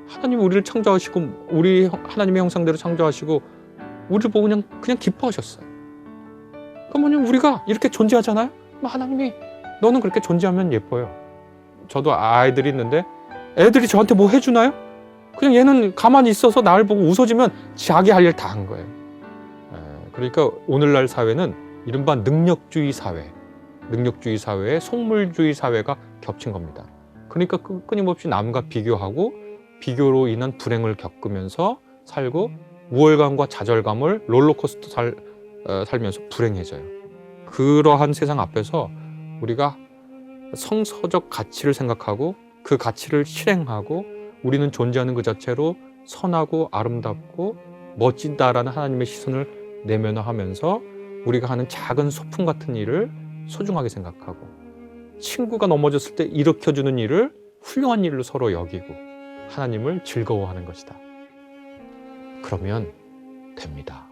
하나님이 우리를 창조하시고 우리 하나님의 형상대로 창조하시고 우리를 보고 그냥 기뻐하셨어요. 그러면 우리가 이렇게 존재하잖아요. 하나님이 너는 그렇게 존재하면 예뻐요. 저도 아이들이 있는데 애들이 저한테 뭐 해주나요? 그냥 얘는 가만히 있어서 나를 보고 웃어주면 자기 할 일 다 한 거예요. 그러니까 오늘날 사회는 이른바 능력주의 사회에 속물주의 사회가 겹친 겁니다. 그러니까 끊임없이 남과 비교하고 비교로 인한 불행을 겪으면서 살고 우월감과 좌절감을 롤러코스터 살면서 불행해져요. 그러한 세상 앞에서 우리가 성서적 가치를 생각하고 그 가치를 실행하고 우리는 존재하는 그 자체로 선하고 아름답고 멋지다라는 하나님의 시선을 내면화하면서 우리가 하는 작은 소품 같은 일을 소중하게 생각하고 친구가 넘어졌을 때 일으켜주는 일을 훌륭한 일로 서로 여기고 하나님을 즐거워하는 것이다. 그러면 됩니다.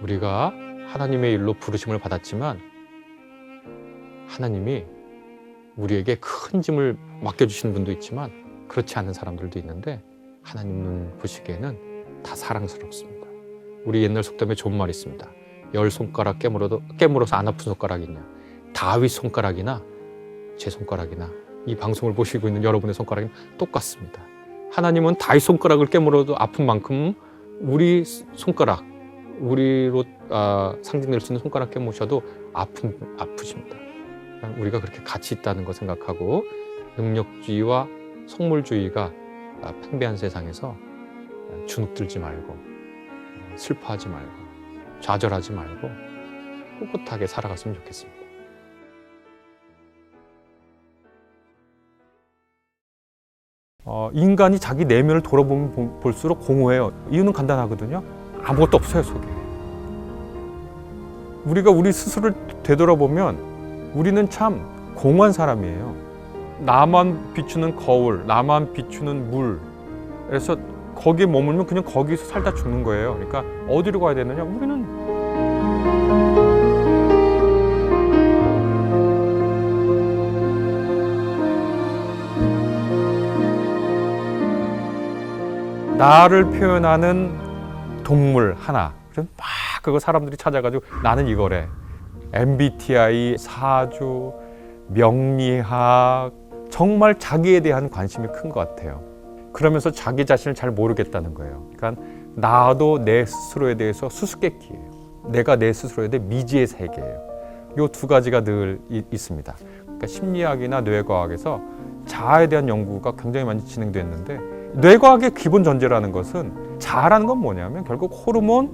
우리가 하나님의 일로 부르심을 받았지만 하나님이 우리에게 큰 짐을 맡겨주시는 분도 있지만 그렇지 않은 사람들도 있는데 하나님 눈 보시기에는 다 사랑스럽습니다. 우리 옛날 속담에 좋은 말이 있습니다. 10손가락 깨물어서 안 아픈 손가락이 있냐. 다윗 손가락이나 제 손가락이나 이 방송을 보시고 있는 여러분의 손가락은 똑같습니다. 하나님은 다윗 손가락을 깨물어도 아픈 만큼 우리 손가락, 우리로 상징될 수 있는 손가락 깨무셔도 아프십니다. 우리가 그렇게 가치 있다는 거 생각하고 능력주의와 속물주의가 팽배한 세상에서 주눅들지 말고 슬퍼하지 말고 좌절하지 말고 꿋꿋하게 살아갔으면 좋겠습니다. 인간이 자기 내면을 돌아보면 볼수록 공허해요. 이유는 간단하거든요. 아무것도 없어요, 속에. 우리가 우리 스스로를 되돌아보면 우리는 참 공허한 사람이에요. 나만 비추는 거울, 나만 비추는 물. 그래서 거기에 머물면 그냥 거기서 살다 죽는 거예요. 그러니까 어디로 가야 되느냐? 우리는 나를 표현하는 동물 하나. 그래서 막 그거 사람들이 찾아가지고 나는 이거래. MBTI, 사주, 명리학, 정말 자기에 대한 관심이 큰 것 같아요. 그러면서 자기 자신을 잘 모르겠다는 거예요. 그러니까 나도 내 스스로에 대해서 수수께끼예요. 내가 내 스스로에 대해 미지의 세계예요. 요 두 가지가 늘 있습니다. 그러니까 심리학이나 뇌과학에서 자아에 대한 연구가 굉장히 많이 진행됐는데 뇌과학의 기본 전제라는 것은 자아라는 건 뭐냐면 결국 호르몬,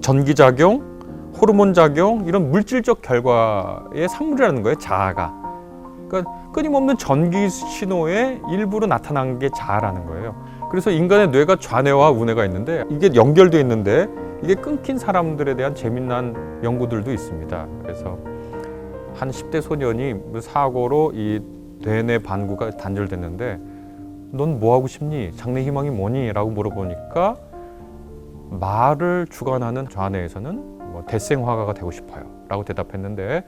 전기작용, 호르몬 작용 이런 물질적 결과의 산물이라는 거예요. 자아가. 그러니까 끊임없는 전기 신호의 일부로 나타난 게 자아라는 거예요. 그래서 인간의 뇌가 좌뇌와 우뇌가 있는데 이게 연결되어 있는데 이게 끊긴 사람들에 대한 재미난 연구들도 있습니다. 그래서 한 10대 소년이 사고로 이 뇌내 반구가 단절됐는데 넌 뭐 하고 싶니? 장래 희망이 뭐니? 라고 물어보니까 말을 주관하는 좌뇌에서는 뭐 대생화가가 되고 싶어요 라고 대답했는데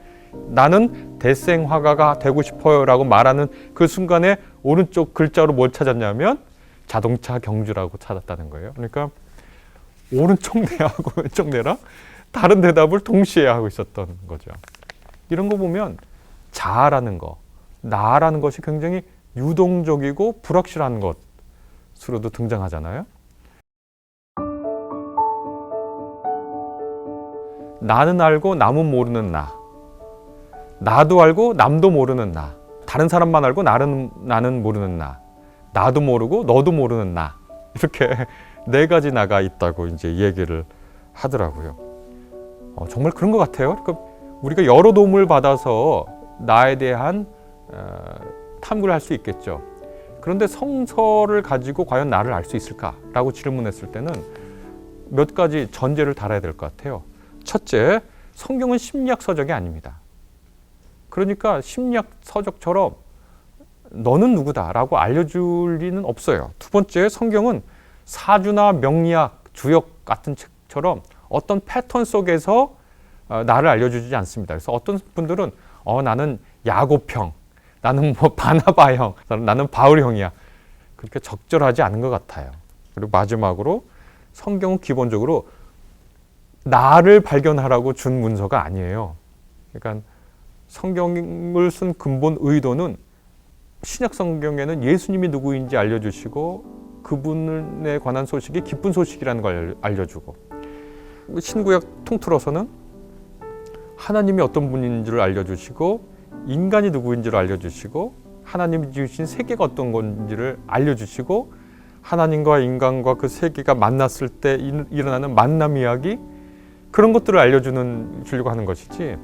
나는 대생화가가 되고 싶어요 라고 말하는 그 순간에 오른쪽 글자로 뭘 찾았냐면 자동차 경주라고 찾았다는 거예요. 그러니까 오른쪽 뇌하고 왼쪽 뇌랑 다른 대답을 동시에 하고 있었던 거죠. 이런 거 보면 자아라는 거, 나라는 것이 굉장히 유동적이고 불확실한 것으로도 등장하잖아요. 나는 알고 남은 모르는 나, 나도 알고 남도 모르는 나, 다른 사람만 알고 나는 모르는 나, 나도 모르고 너도 모르는 나, 이렇게 네 가지 나가 있다고 이제 얘기를 하더라고요. 정말 그런 것 같아요. 그러니까 우리가 여러 도움을 받아서 나에 대한 탐구를 할 수 있겠죠. 그런데 성서를 가지고 과연 나를 알 수 있을까라고 질문했을 때는 몇 가지 전제를 달아야 될 것 같아요. 첫째, 성경은 심리학 서적이 아닙니다. 그러니까 심리학 서적처럼 너는 누구다라고 알려줄 리는 없어요. 두 번째, 성경은 사주나 명리학, 주역 같은 책처럼 어떤 패턴 속에서 나를 알려주지 않습니다. 그래서 어떤 분들은 나는 야곱형, 나는 뭐 바나바형, 나는 바울형이야. 그렇게 적절하지 않은 것 같아요. 그리고 마지막으로 성경은 기본적으로 나를 발견하라고 준 문서가 아니에요. 그러니까 성경을 쓴 근본 의도는 신약 성경에는 예수님이 누구인지 알려주시고 그분에 관한 소식이 기쁜 소식이라는 걸 알려주고 신구약 통틀어서는 하나님이 어떤 분인지를 알려주시고 인간이 누구인지를 알려주시고 하나님이 지으신 세계가 어떤 건지를 알려주시고 하나님과 인간과 그 세계가 만났을 때 일어나는 만남 이야기 그런 것들을 알려주려고 하는 것이지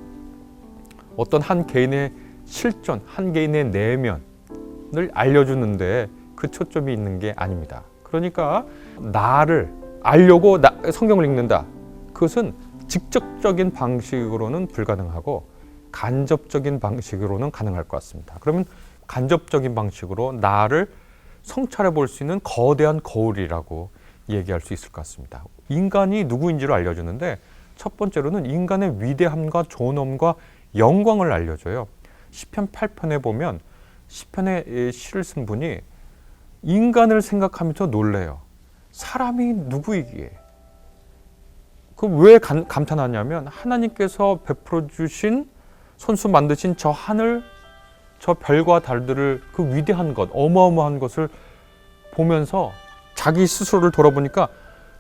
어떤 한 개인의 실존, 한 개인의 내면을 알려주는데 그 초점이 있는 게 아닙니다. 그러니까 나를 알려고 성경을 읽는다. 그것은 직접적인 방식으로는 불가능하고 간접적인 방식으로는 가능할 것 같습니다. 그러면 간접적인 방식으로 나를 성찰해 볼 수 있는 거대한 거울이라고 얘기할 수 있을 것 같습니다. 인간이 누구인지를 알려주는데 첫 번째로는 인간의 위대함과 존엄과 영광을 알려줘요. 시편 8편에 보면 시편의 시를 쓴 분이 인간을 생각하면서 놀래요. 사람이 누구이기에? 그 왜 감탄하냐면 하나님께서 베풀어 주신 손수 만드신 저 하늘, 저 별과 달들을 그 위대한 것, 어마어마한 것을 보면서 자기 스스로를 돌아보니까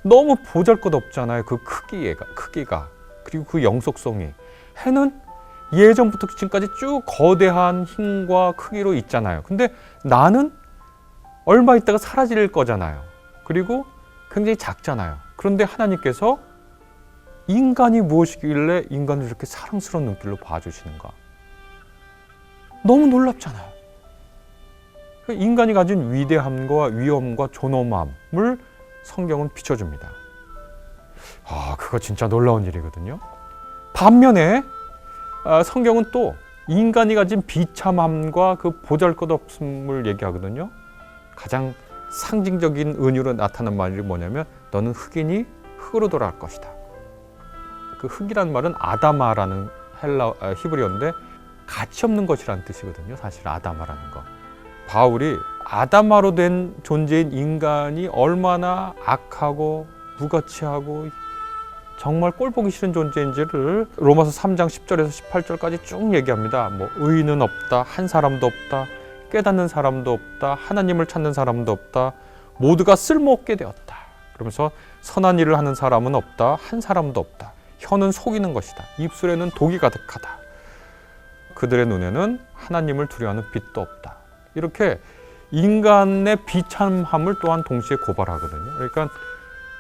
너무 보잘것없잖아요. 그 크기가 그리고 그 영속성이. 해는 예전부터 지금까지 쭉 거대한 힘과 크기로 있잖아요. 근데 나는 얼마 있다가 사라질 거잖아요. 그리고 굉장히 작잖아요. 그런데 하나님께서 인간이 무엇이길래 인간을 이렇게 사랑스러운 눈길로 봐주시는가? 너무 놀랍잖아요. 인간이 가진 위대함과 위엄과 존엄함을 성경은 비춰줍니다. 그거 진짜 놀라운 일이거든요. 반면에 성경은 또 인간이 가진 비참함과 그 보잘것없음을 얘기하거든요. 가장 상징적인 은유로 나타난 말이 뭐냐면 너는 흑이니 흙으로 돌아갈 것이다. 그 흙이란 말은 아다마라는 히브리어인데 가치 없는 것이라는 뜻이거든요. 사실 아다마라는 거. 바울이 아다마로 된 존재인 인간이 얼마나 악하고 무가치하고 정말 꼴보기 싫은 존재인지를 로마서 3장 10절에서 18절까지 쭉 얘기합니다. 뭐 의인은 없다, 한 사람도 없다, 깨닫는 사람도 없다, 하나님을 찾는 사람도 없다, 모두가 쓸모없게 되었다. 그러면서 선한 일을 하는 사람은 없다, 한 사람도 없다. 혀는 속이는 것이다. 입술에는 독이 가득하다. 그들의 눈에는 하나님을 두려워하는 빛도 없다. 이렇게 인간의 비참함을 또한 동시에 고발하거든요. 그러니까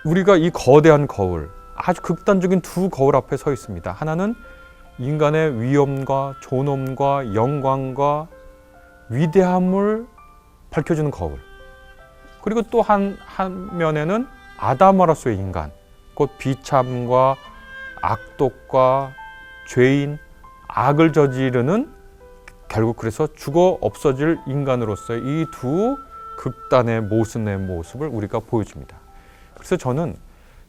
우리가 이 거대한 거울, 아주 극단적인 두 거울 앞에 서 있습니다. 하나는 인간의 위엄과 존엄과 영광과 위대함을 밝혀주는 거울. 그리고 또 한 면에는 아담으로서의 인간, 곧 비참과 악독과 죄인, 악을 저지르는 결국 그래서 죽어 없어질 인간으로서의 이 두 극단의 모습을 우리가 보여줍니다. 그래서 저는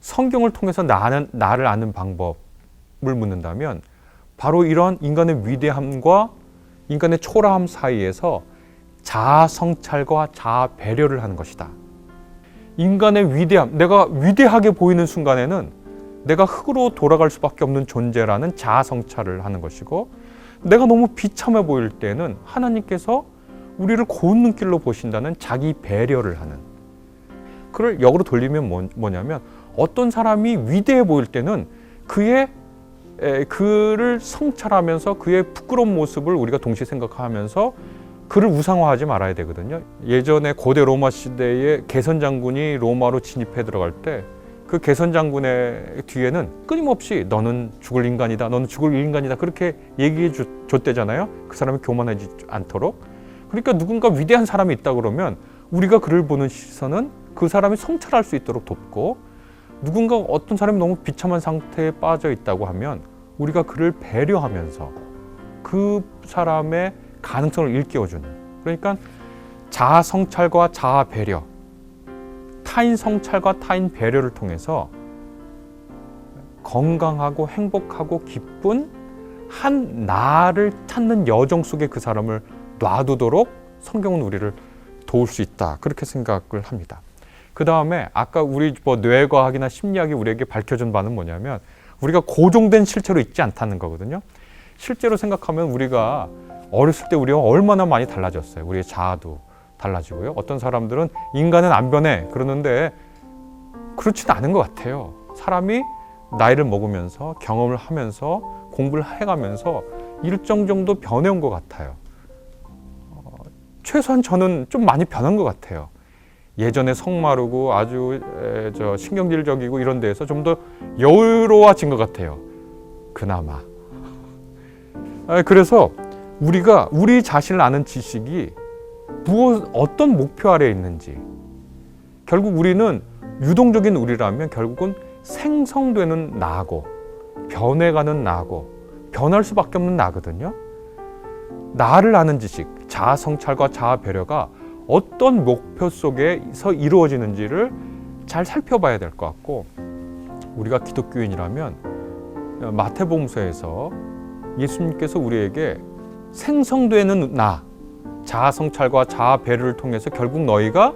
성경을 통해서 나를 아는 방법을 묻는다면 바로 이런 인간의 위대함과 인간의 초라함 사이에서 자아 성찰과 자아 배려를 하는 것이다. 인간의 위대함, 내가 위대하게 보이는 순간에는 내가 흙으로 돌아갈 수밖에 없는 존재라는 자아 성찰을 하는 것이고, 내가 너무 비참해 보일 때는 하나님께서 우리를 고운 눈길로 보신다는 자기 배려를 하는, 그를 역으로 돌리면 뭐냐면 어떤 사람이 위대해 보일 때는 그를 성찰하면서 그의 부끄러운 모습을 우리가 동시에 생각하면서 그를 우상화하지 말아야 되거든요. 예전에 고대 로마 시대에 개선 장군이 로마로 진입해 들어갈 때 그 개선 장군의 뒤에는 끊임없이 너는 죽을 인간이다, 너는 죽을 인간이다 그렇게 얘기해 줬대잖아요. 그 사람이 교만하지 않도록. 그러니까 누군가 위대한 사람이 있다 그러면 우리가 그를 보는 시선은 그 사람이 성찰할 수 있도록 돕고, 누군가 어떤 사람이 너무 비참한 상태에 빠져 있다고 하면 우리가 그를 배려하면서 그 사람의 가능성을 일깨워주는, 그러니까 자아 성찰과 자아 배려, 타인 성찰과 타인 배려를 통해서 건강하고 행복하고 기쁜 한 나를 찾는 여정 속에 그 사람을 놔두도록 성경은 우리를 도울 수 있다, 그렇게 생각을 합니다. 그 다음에 아까 우리 뇌과학이나 심리학이 우리에게 밝혀준 바는 뭐냐면 우리가 고정된 실체로 있지 않다는 거거든요. 실제로 생각하면 우리가 어렸을 때 우리가 얼마나 많이 달라졌어요. 우리의 자아도 달라지고요. 어떤 사람들은 인간은 안 변해 그러는데 그렇지는 않은 것 같아요. 사람이 나이를 먹으면서 경험을 하면서 공부를 해가면서 일정 정도 변해온 것 같아요. 최소한 저는 좀 많이 변한 것 같아요. 예전에 성마르고 아주 신경질적이고 이런 데에서 좀 더 여유로워진 것 같아요. 그나마. 그래서 우리가 우리 자신을 아는 지식이 어떤 목표 아래에 있는지, 결국 우리는 유동적인 우리라면 결국은 생성되는 나고 변해가는 나고 변할 수밖에 없는 나거든요. 나를 아는 지식, 자아 성찰과 자아 배려가 어떤 목표 속에서 이루어지는지를 잘 살펴봐야 될 것 같고, 우리가 기독교인이라면 마태복음서에서 예수님께서 우리에게 생성되는 나, 자아 성찰과 자아 배려를 통해서 결국 너희가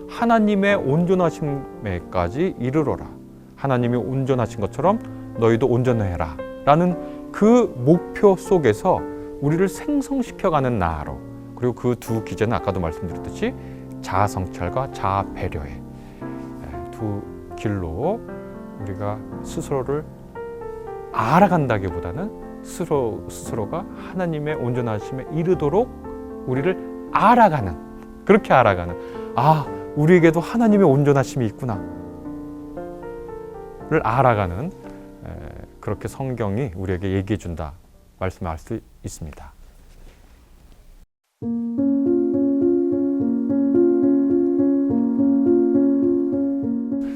하나님의 온전하심에까지 이르러라, 하나님이 온전하신 것처럼 너희도 온전해라 라는 그 목표 속에서 우리를 생성시켜가는 나로, 그리고 그 두 기제는 아까도 말씀드렸듯이 자아 성찰과 자아 배려의 두 길로 우리가 스스로를 알아간다기보다는 스스로가 하나님의 온전하심에 이르도록 우리를 알아가는, 그렇게 알아가는, 우리에게도 하나님의 온전하심이 있구나 를 알아가는, 그렇게 성경이 우리에게 얘기해 준다 말씀할 수 있습니다.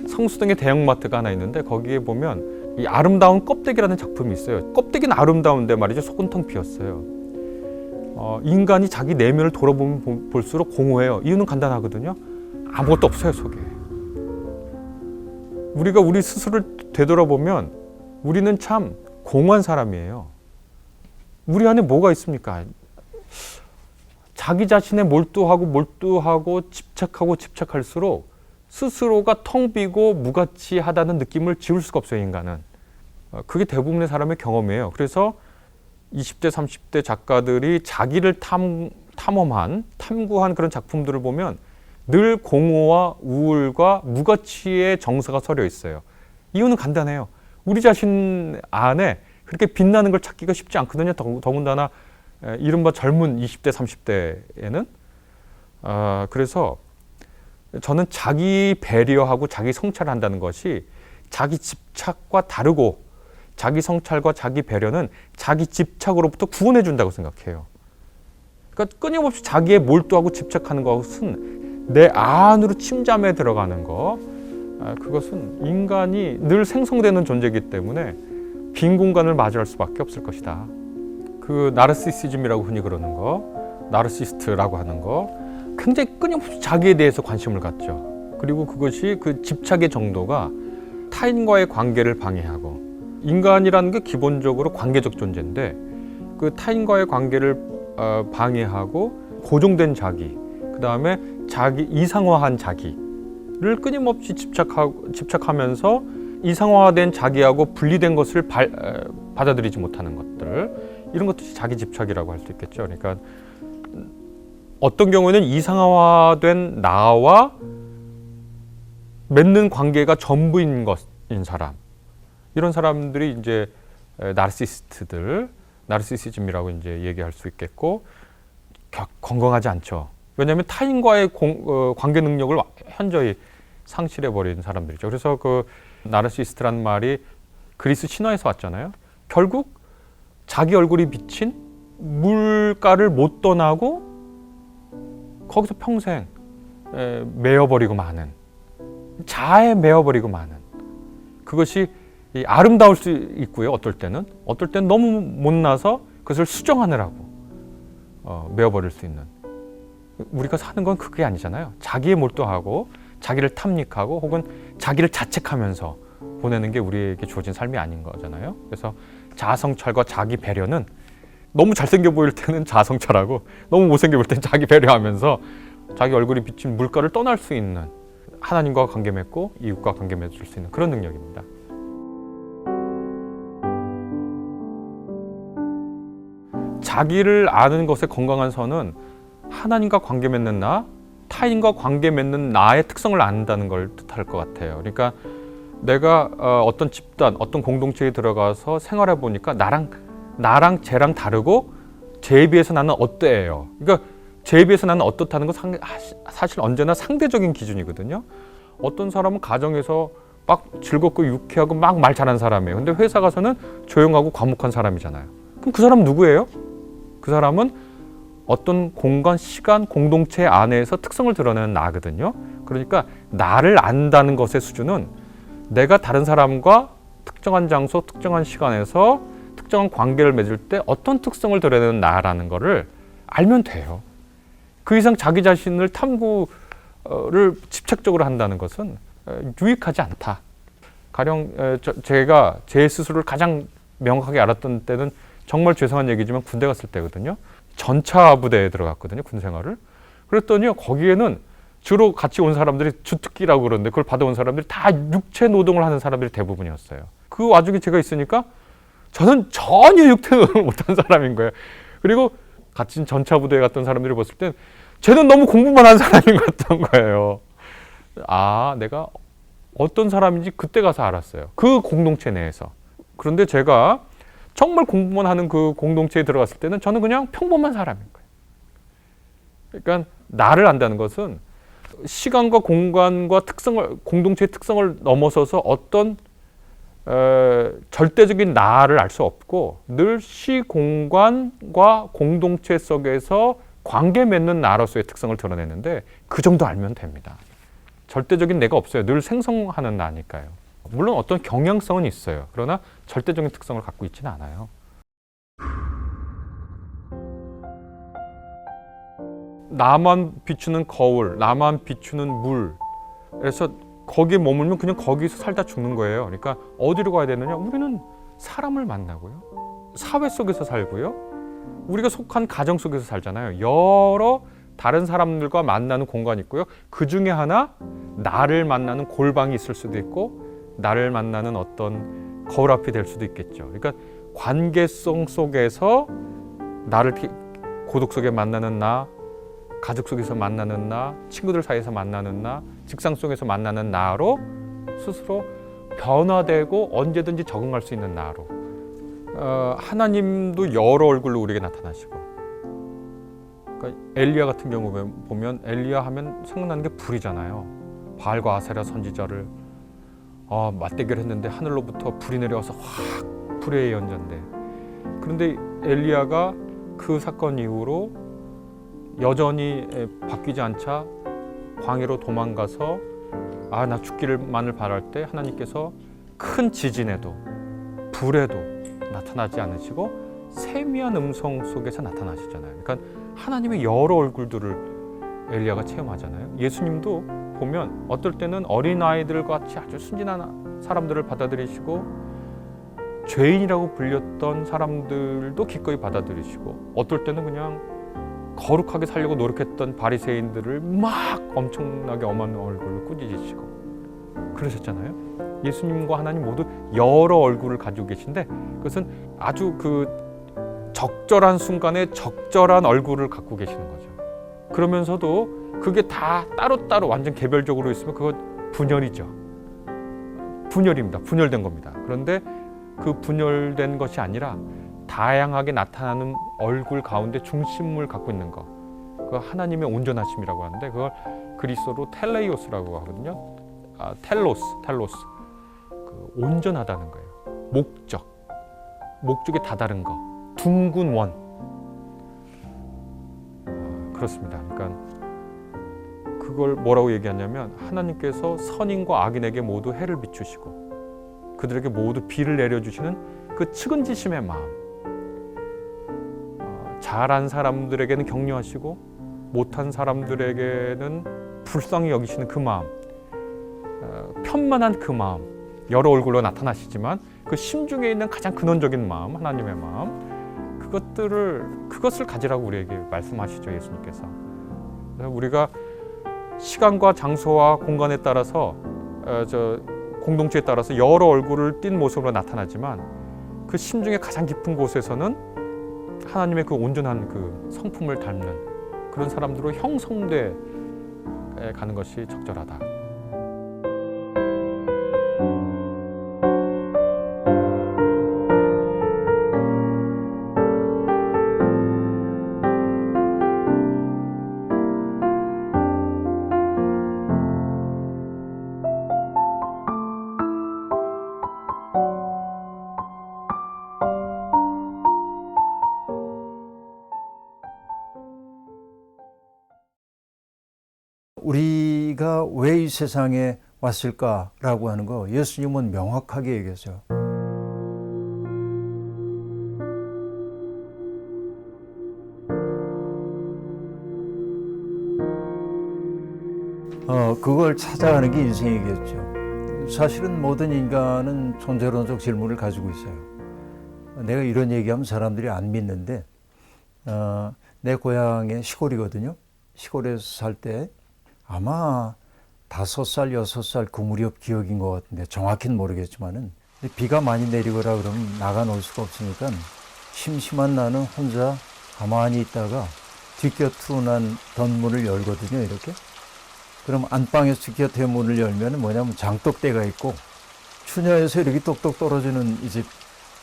성수동에 대형마트가 하나 있는데 거기에 보면 이 아름다운 껍데기라는 작품이 있어요. 껍데기는 아름다운데 말이죠, 속은 텅 비었어요. 인간이 자기 내면을 돌아보면 볼수록 공허해요. 이유는 간단하거든요. 아무것도 없어요, 속에. 우리가 우리 스스로를 되돌아보면 우리는 참 공허한 사람이에요. 우리 안에 뭐가 있습니까? 자기 자신에 몰두하고 집착할수록 스스로가 텅 비고 무가치하다는 느낌을 지울 수가 없어요, 인간은. 그게 대부분의 사람의 경험이에요. 그래서 20대, 30대 작가들이 자기를 탐구한 그런 작품들을 보면 늘 공허와 우울과 무가치의 정서가 서려 있어요. 이유는 간단해요. 우리 자신 안에 그렇게 빛나는 걸 찾기가 쉽지 않거든요. 더군다나 이른바 젊은 20대, 30대에는 그래서 저는 자기 배려하고 자기 성찰한다는 것이 자기 집착과 다르고 자기 성찰과 자기 배려는 자기 집착으로부터 구원해 준다고 생각해요. 그러니까 끊임없이 자기에 몰두하고 집착하는 것은 내 안으로 침잠해 들어가는 거, 그것은 인간이 늘 생성되는 존재이기 때문에 빈 공간을 마주할 수밖에 없을 것이다. 그 나르시시즘이라고 흔히 그러는 거, 나르시스트라고 하는 거, 굉장히 끊임없이 자기에 대해서 관심을 갖죠. 그리고 그것이 그 집착의 정도가 타인과의 관계를 방해하고, 인간이라는 게 기본적으로 관계적 존재인데 그 타인과의 관계를 방해하고 고정된 자기, 그 다음에 자기 이상화한 자기를 끊임없이 집착하면서 이상화된 자기하고 분리된 것을 받아들이지 못하는 것들, 이런 것들이 자기 집착이라고 할 수 있겠죠. 그러니까 어떤 경우에는 이상화된 나와 맺는 관계가 전부인 사람, 이런 사람들이 이제 나르시스트들, 나르시시즘이라고 이제 얘기할 수 있겠고, 건강하지 않죠. 왜냐하면 타인과의 관계 능력을 현저히 상실해 버린 사람들이죠. 그래서 그 나르시스트란 말이 그리스 신화에서 왔잖아요. 결국 자기 얼굴이 비친 물가를 못 떠나고 거기서 평생 매여버리고 마는, 자아에 매여버리고 마는, 그것이 아름다울 수 있고요. 어떨 때는 너무 못나서 그것을 수정하느라고 매여버릴 수 있는, 우리가 사는 건 그게 아니잖아요. 자기에 몰두하고 자기를 탐닉하고 혹은 자기를 자책하면서 보내는 게 우리에게 주어진 삶이 아닌 거잖아요. 그래서 자아성찰과 자기 배려는, 너무 잘생겨 보일 때는 자아성찰하고 너무 못생겨 보일 때는 자기 배려하면서 자기 얼굴이 비친 물가를 떠날 수 있는, 하나님과 관계 맺고 이웃과 관계 맺을 수 있는 그런 능력입니다. 자기를 아는 것의 건강한 선은 하나님과 관계 맺는 나, 타인과 관계 맺는 나의 특성을 안다는 걸 뜻할 것 같아요. 그러니까 내가 어떤 집단, 어떤 공동체에 들어가서 생활해 보니까 나랑 쟤랑 다르고 쟤에 비해서 나는 어때요. 그러니까 쟤에 비해서 나는 어떻다는 건 사실 언제나 상대적인 기준이거든요. 어떤 사람은 가정에서 막 즐겁고 유쾌하고 막 말 잘하는 사람이에요. 근데 회사 가서는 조용하고 과묵한 사람이잖아요. 그럼 그 사람은 누구예요? 그 사람은 어떤 공간, 시간, 공동체 안에서 특성을 드러내는 나거든요. 그러니까 나를 안다는 것의 수준은 내가 다른 사람과 특정한 장소, 특정한 시간에서 특정한 관계를 맺을 때 어떤 특성을 드러내는 나라는 것을 알면 돼요. 그 이상 자기 자신을 탐구를 집착적으로 한다는 것은 유익하지 않다. 가령 제가 제 스스로를 가장 명확하게 알았던 때는 정말 죄송한 얘기지만 군대 갔을 때거든요. 전차 부대에 들어갔거든요, 군 생활을. 그랬더니 거기에는 주로 같이 온 사람들이 주특기라고 그러는데 그걸 받아온 사람들이 다 육체 노동을 하는 사람들이 대부분이었어요. 그 와중에 제가 있으니까 저는 전혀 육체 노동을 못한 사람인 거예요. 그리고 같이 전차 부대에 갔던 사람들이 봤을 땐 쟤는 너무 공부만 한 사람인 것 같던 거예요. 아, 내가 어떤 사람인지 그때 가서 알았어요. 그 공동체 내에서. 그런데 제가 정말 공부만 하는 그 공동체에 들어갔을 때는 저는 그냥 평범한 사람인 거예요. 그러니까 나를 안다는 것은 시간과 공간과 특성을, 공동체의 특성을 넘어서서 어떤 절대적인 나를 알 수 없고 늘 시공간과 공동체 속에서 관계 맺는 나로서의 특성을 드러내는데 그 정도 알면 됩니다. 절대적인 내가 없어요. 늘 생성하는 나니까요. 물론 어떤 경향성은 있어요. 그러나 절대적인 특성을 갖고 있지는 않아요. 나만 비추는 거울, 나만 비추는 물. 그래서 거기에 머물면 그냥 거기서 살다 죽는 거예요. 그러니까 어디로 가야 되느냐? 우리는 사람을 만나고요. 사회 속에서 살고요. 우리가 속한 가정 속에서 살잖아요. 여러 다른 사람들과 만나는 공간이 있고요. 그 중에 하나 나를 만나는 골방이 있을 수도 있고 나를 만나는 어떤 거울 앞이 될 수도 있겠죠. 그러니까 관계성 속에서 나를 고독 속에 만나는 나, 가족 속에서 만나는 나, 친구들 사이에서 만나는 나, 직장 속에서 만나는 나로 스스로 변화되고 언제든지 적응할 수 있는 나로. 하나님도 여러 얼굴로 우리에게 나타나시고 그러니까 엘리야 같은 경우 보면 엘리야 하면 생각나는 게 불이잖아요. 바알과 아세라 선지자를 맞대결했는데 하늘로부터 불이 내려와서 확 불의 예언자인데, 그런데 엘리야가 그 사건 이후로 여전히 바뀌지 않자 광야로 도망가서 나 죽기를만을 바랄 때 하나님께서 큰 지진에도 불에도 나타나지 않으시고 세미한 음성 속에서 나타나시잖아요. 그러니까 하나님의 여러 얼굴들을 엘리야가 체험하잖아요. 예수님도 보면 어떨 때는 어린아이들 같이 아주 순진한 사람들을 받아들이시고, 죄인이라고 불렸던 사람들도 기꺼이 받아들이시고, 어떨 때는 그냥 거룩하게 살려고 노력했던 바리새인들을 막 엄청나게 엄한 얼굴을 꾸짖으시고 그러셨잖아요. 예수님과 하나님 모두 여러 얼굴을 가지고 계신데, 그것은 아주 그 적절한 순간에 적절한 얼굴을 갖고 계시는 거죠. 그러면서도 그게 다 따로따로 완전 개별적으로 있으면 그건 분열이죠. 분열입니다. 분열된 겁니다. 그런데 그 분열된 것이 아니라 다양하게 나타나는 얼굴 가운데 중심을 갖고 있는 것, 그 하나님의 온전하심이라고 하는데, 그걸 그리스어로 텔레이오스라고 하거든요. 텔로스, 그 온전하다는 거예요. 목적에 다다른 거, 둥근 원. 그렇습니다. 그러니까 그걸 뭐라고 얘기하냐면, 하나님께서 선인과 악인에게 모두 해를 비추시고 그들에게 모두 비를 내려주시는 그 측은지심의 마음, 잘한 사람들에게는 격려하시고 못한 사람들에게는 불쌍히 여기시는 그 마음, 편만한 그 마음, 여러 얼굴로 나타나시지만 그 심중에 있는 가장 근원적인 마음, 하나님의 마음, 그것을 가지라고 우리에게 말씀하시죠, 예수님께서. 우리가 시간과 장소와 공간에 따라서 공동체에 따라서 여러 얼굴을 띤 모습으로 나타나지만, 그 심중의 가장 깊은 곳에서는 하나님의 그 온전한 그 성품을 닮는 그런 사람들로 형성돼 가는 것이 적절하다. 우리가 왜 이 세상에 왔을까라고 하는 거 예수님은 명확하게 얘기했어요. 그걸 찾아가는 게 인생이겠죠. 사실은 모든 인간은 존재론적 질문을 가지고 있어요. 내가 이런 얘기하면 사람들이 안 믿는데, 내 고향의 시골이거든요. 시골에서 살 때 아마 5살, 6살 그 무렵 기억인 것 같은데, 정확히는 모르겠지만은 비가 많이 내리거나 그러면 나가 놀 수가 없으니까 심심한 나는 혼자 가만히 있다가 뒷곁으로 난 덧문을 열거든요, 이렇게. 그럼 안방에서 뒷곁에 문을 열면 뭐냐면 장독대가 있고 추녀에서 이렇게 똑똑 떨어지는 이제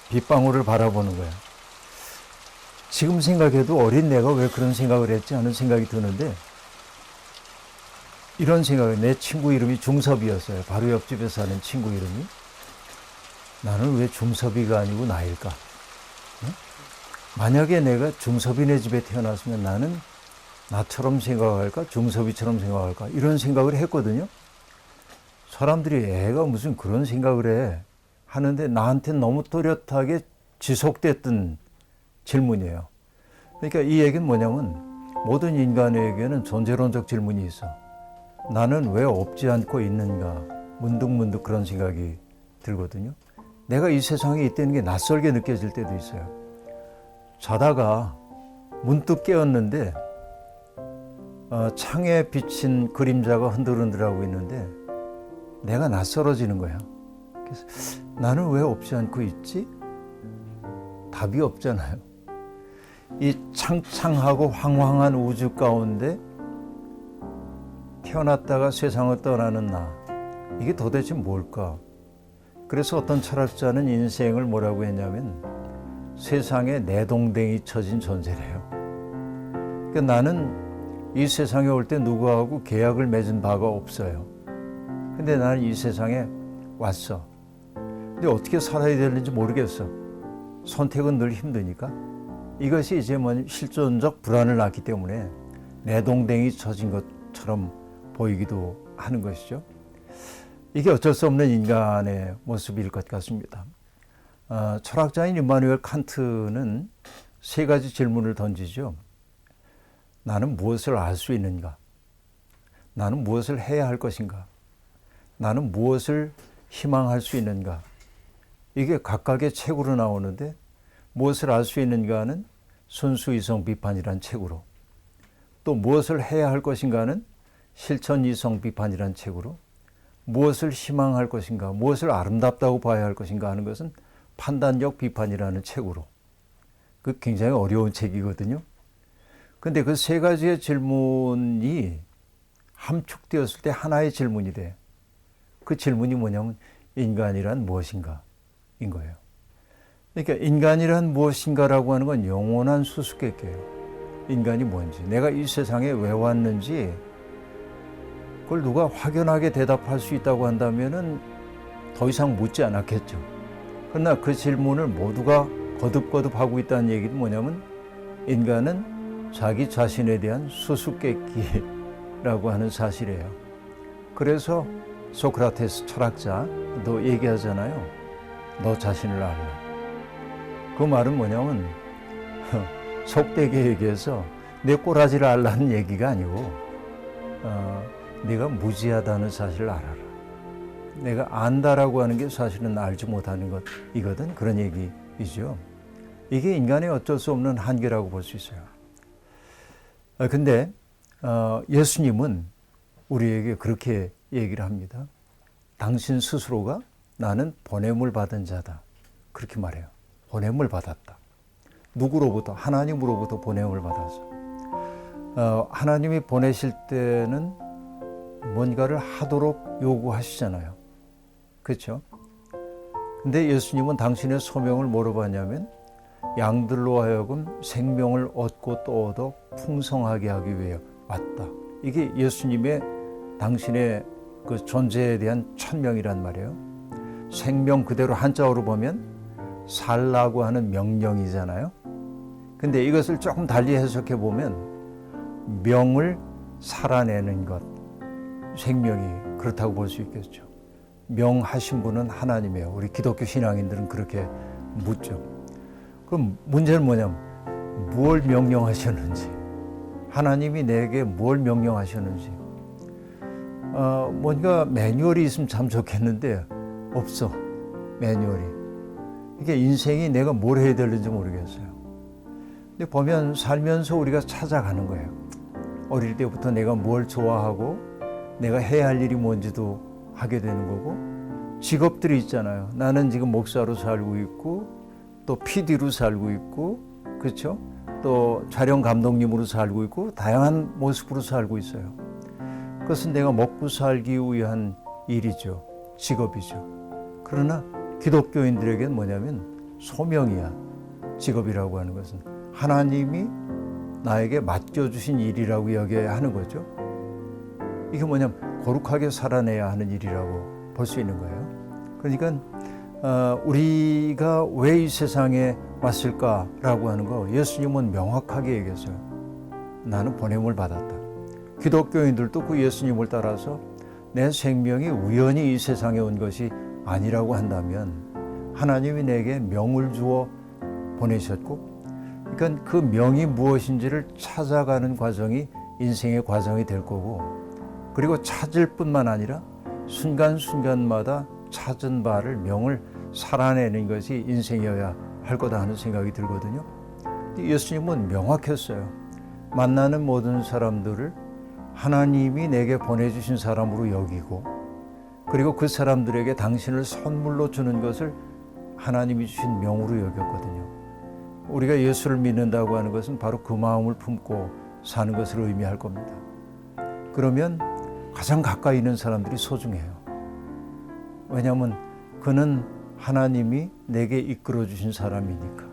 빗방울을 바라보는 거야. 지금 생각해도 어린 내가 왜 그런 생각을 했지 하는 생각이 드는데, 이런 생각을, 내 친구 이름이 중섭이었어요. 바로 옆집에 사는 친구 이름이. 나는 왜 중섭이가 아니고 나일까? 응? 만약에 내가 중섭이네 집에 태어났으면 나는 나처럼 생각할까? 중섭이처럼 생각할까? 이런 생각을 했거든요. 사람들이 애가 무슨 그런 생각을 해 하는데 나한테 너무 또렷하게 지속됐던 질문이에요. 그러니까 이 얘기는 뭐냐면, 모든 인간에게는 존재론적 질문이 있어. 나는 왜 없지 않고 있는가? 문득문득 그런 생각이 들거든요. 내가 이 세상에 있다는 게 낯설게 느껴질 때도 있어요. 자다가 문득 깨었는데 창에 비친 그림자가 흔들흔들하고 있는데 내가 낯설어지는 거야. 그래서 나는 왜 없지 않고 있지? 답이 없잖아요. 이 창창하고 황황한 우주 가운데 태어났다가 세상을 떠나는 나, 이게 도대체 뭘까? 그래서 어떤 철학자는 인생을 뭐라고 했냐면 세상에 내동댕이 쳐진 존재래요. 그러니까 나는 이 세상에 올 때 누구하고 계약을 맺은 바가 없어요. 근데 나는 이 세상에 왔어. 근데 어떻게 살아야 되는지 모르겠어. 선택은 늘 힘드니까. 이것이 이제 실존적 불안을 낳기 때문에 내동댕이 쳐진 것처럼 보이기도 하는 것이죠. 이게 어쩔 수 없는 인간의 모습일 것 같습니다. 철학자인 임마누엘 칸트는 세 가지 질문을 던지죠. 나는 무엇을 알 수 있는가? 나는 무엇을 해야 할 것인가? 나는 무엇을 희망할 수 있는가? 이게 각각의 책으로 나오는데 무엇을 알 수 있는가는 순수이성 비판이란 책으로, 또 무엇을 해야 할 것인가는 실천이성 비판이란 책으로, 무엇을 희망할 것인가, 무엇을 아름답다고 봐야 할 것인가 하는 것은 판단력 비판이라는 책으로. 그 굉장히 어려운 책이거든요. 근데 그 세 가지의 질문이 함축되었을 때 하나의 질문이 돼. 그 질문이 뭐냐면 인간이란 무엇인가? 인 거예요. 그러니까 인간이란 무엇인가라고 하는 건 영원한 수수께끼예요. 인간이 뭔지, 내가 이 세상에 왜 왔는지 그걸 누가 확연하게 대답할 수 있다고 한다면은 더 이상 묻지 않았겠죠. 그러나 그 질문을 모두가 거듭거듭 하고 있다는 얘기는 뭐냐면 인간은 자기 자신에 대한 수수께끼라고 하는 사실이에요. 그래서 소크라테스 철학자도 얘기하잖아요. 너 자신을 알라. 그 말은 뭐냐면 속되게 얘기해서 내 꼬라지를 알라는 얘기가 아니고 네가 무지하다는 사실을 알아라. 내가 안다라고 하는 게 사실은 알지 못하는 것이거든. 그런 얘기이죠. 이게 인간의 어쩔 수 없는 한계라고 볼 수 있어요. 근데 예수님은 우리에게 그렇게 얘기를 합니다. 당신 스스로가 나는 보냄을 받은 자다. 그렇게 말해요. 보냄을 받았다. 누구로부터? 하나님으로부터 보냄을 받아서. 하나님이 보내실 때는 뭔가를 하도록 요구하시잖아요. 그렇죠? 근데 예수님은 당신의 소명을 뭐로 봤냐면 양들로 하여금 생명을 얻고 또 얻어 풍성하게 하기 위해 왔다. 이게 예수님의 당신의 그 존재에 대한 천명이란 말이에요. 생명 그대로 한자어로 보면 살라고 하는 명령이잖아요. 근데 이것을 조금 달리 해석해 보면 명을 살아내는 것, 생명이 그렇다고 볼 수 있겠죠. 명하신 분은 하나님이에요. 우리 기독교 신앙인들은 그렇게 묻죠. 그럼 문제는 뭐냐면 무엇 명령하셨는지, 하나님이 내게 뭘 명령하셨는지. 뭔가 매뉴얼이 있으면 참 좋겠는데 없어. 매뉴얼이. 이게 인생이 내가 뭘 해야 되는지 모르겠어요. 근데 보면 살면서 우리가 찾아가는 거예요. 어릴 때부터 내가 뭘 좋아하고 내가 해야 할 일이 뭔지도 하게 되는 거고, 직업들이 있잖아요. 나는 지금 목사로 살고 있고 또 PD로 살고 있고, 그렇죠? 또 촬영 감독님으로 살고 있고 다양한 모습으로 살고 있어요. 그것은 내가 먹고 살기 위한 일이죠. 직업이죠. 그러나 기독교인들에게는 뭐냐면 소명이야. 직업이라고 하는 것은 하나님이 나에게 맡겨주신 일이라고 여겨야 하는 거죠. 이게 뭐냐면 거룩하게 살아내야 하는 일이라고 볼 수 있는 거예요. 그러니까 우리가 왜 이 세상에 왔을까라고 하는 거 예수님은 명확하게 얘기했어요. 나는 보냄을 받았다. 기독교인들도 그 예수님을 따라서 내 생명이 우연히 이 세상에 온 것이 아니라고 한다면 하나님이 내게 명을 주어 보내셨고, 그러니까 그 명이 무엇인지를 찾아가는 과정이 인생의 과정이 될 거고, 그리고 찾을 뿐만 아니라 순간순간마다 찾은 바를 명을 살아내는 것이 인생이어야 할 거다 하는 생각이 들거든요. 예수님은 명확했어요. 만나는 모든 사람들을 하나님이 내게 보내주신 사람으로 여기고, 그리고 그 사람들에게 당신을 선물로 주는 것을 하나님이 주신 명으로 여겼거든요. 우리가 예수를 믿는다고 하는 것은 바로 그 마음을 품고 사는 것을 의미할 겁니다. 그러면 가장 가까이 있는 사람들이 소중해요. 왜냐하면 그는 하나님이 내게 이끌어 주신 사람이니까.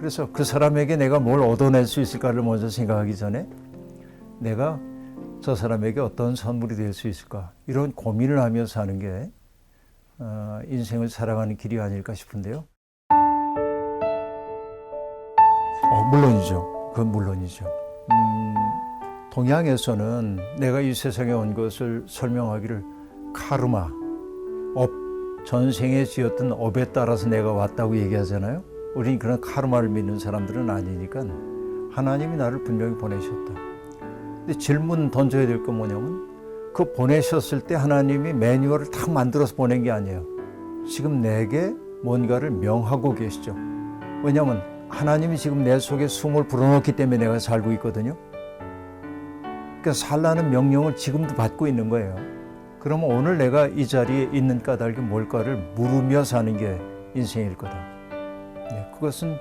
그래서 그 사람에게 내가 뭘 얻어낼 수 있을까를 먼저 생각하기 전에 내가 저 사람에게 어떤 선물이 될 수 있을까 이런 고민을 하며 사는 게 인생을 살아가는 길이 아닐까 싶은데요. 물론이죠. 그건 물론이죠. 동양에서는 내가 이 세상에 온 것을 설명하기를 카르마, 업, 전생에 지었던 업에 따라서 내가 왔다고 얘기하잖아요. 우리는 그런 카르마를 믿는 사람들은 아니니까 하나님이 나를 분명히 보내셨다. 근데 질문 던져야 될 건 뭐냐면 그 보내셨을 때 하나님이 매뉴얼을 탁 만들어서 보낸 게 아니에요. 지금 내게 뭔가를 명하고 계시죠. 왜냐하면 하나님이 지금 내 속에 숨을 불어넣기 때문에 내가 살고 있거든요. 그러니까 살라는 명령을 지금도 받고 있는 거예요. 그러면 오늘 내가 이 자리에 있는 까닭이 뭘까를 물으며 사는 게 인생일 거다. 네, 그것은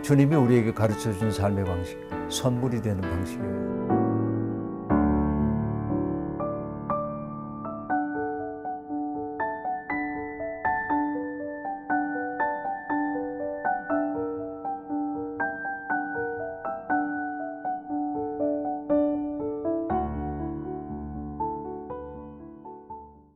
주님이 우리에게 가르쳐 준 삶의 방식, 선물이 되는 방식이에요.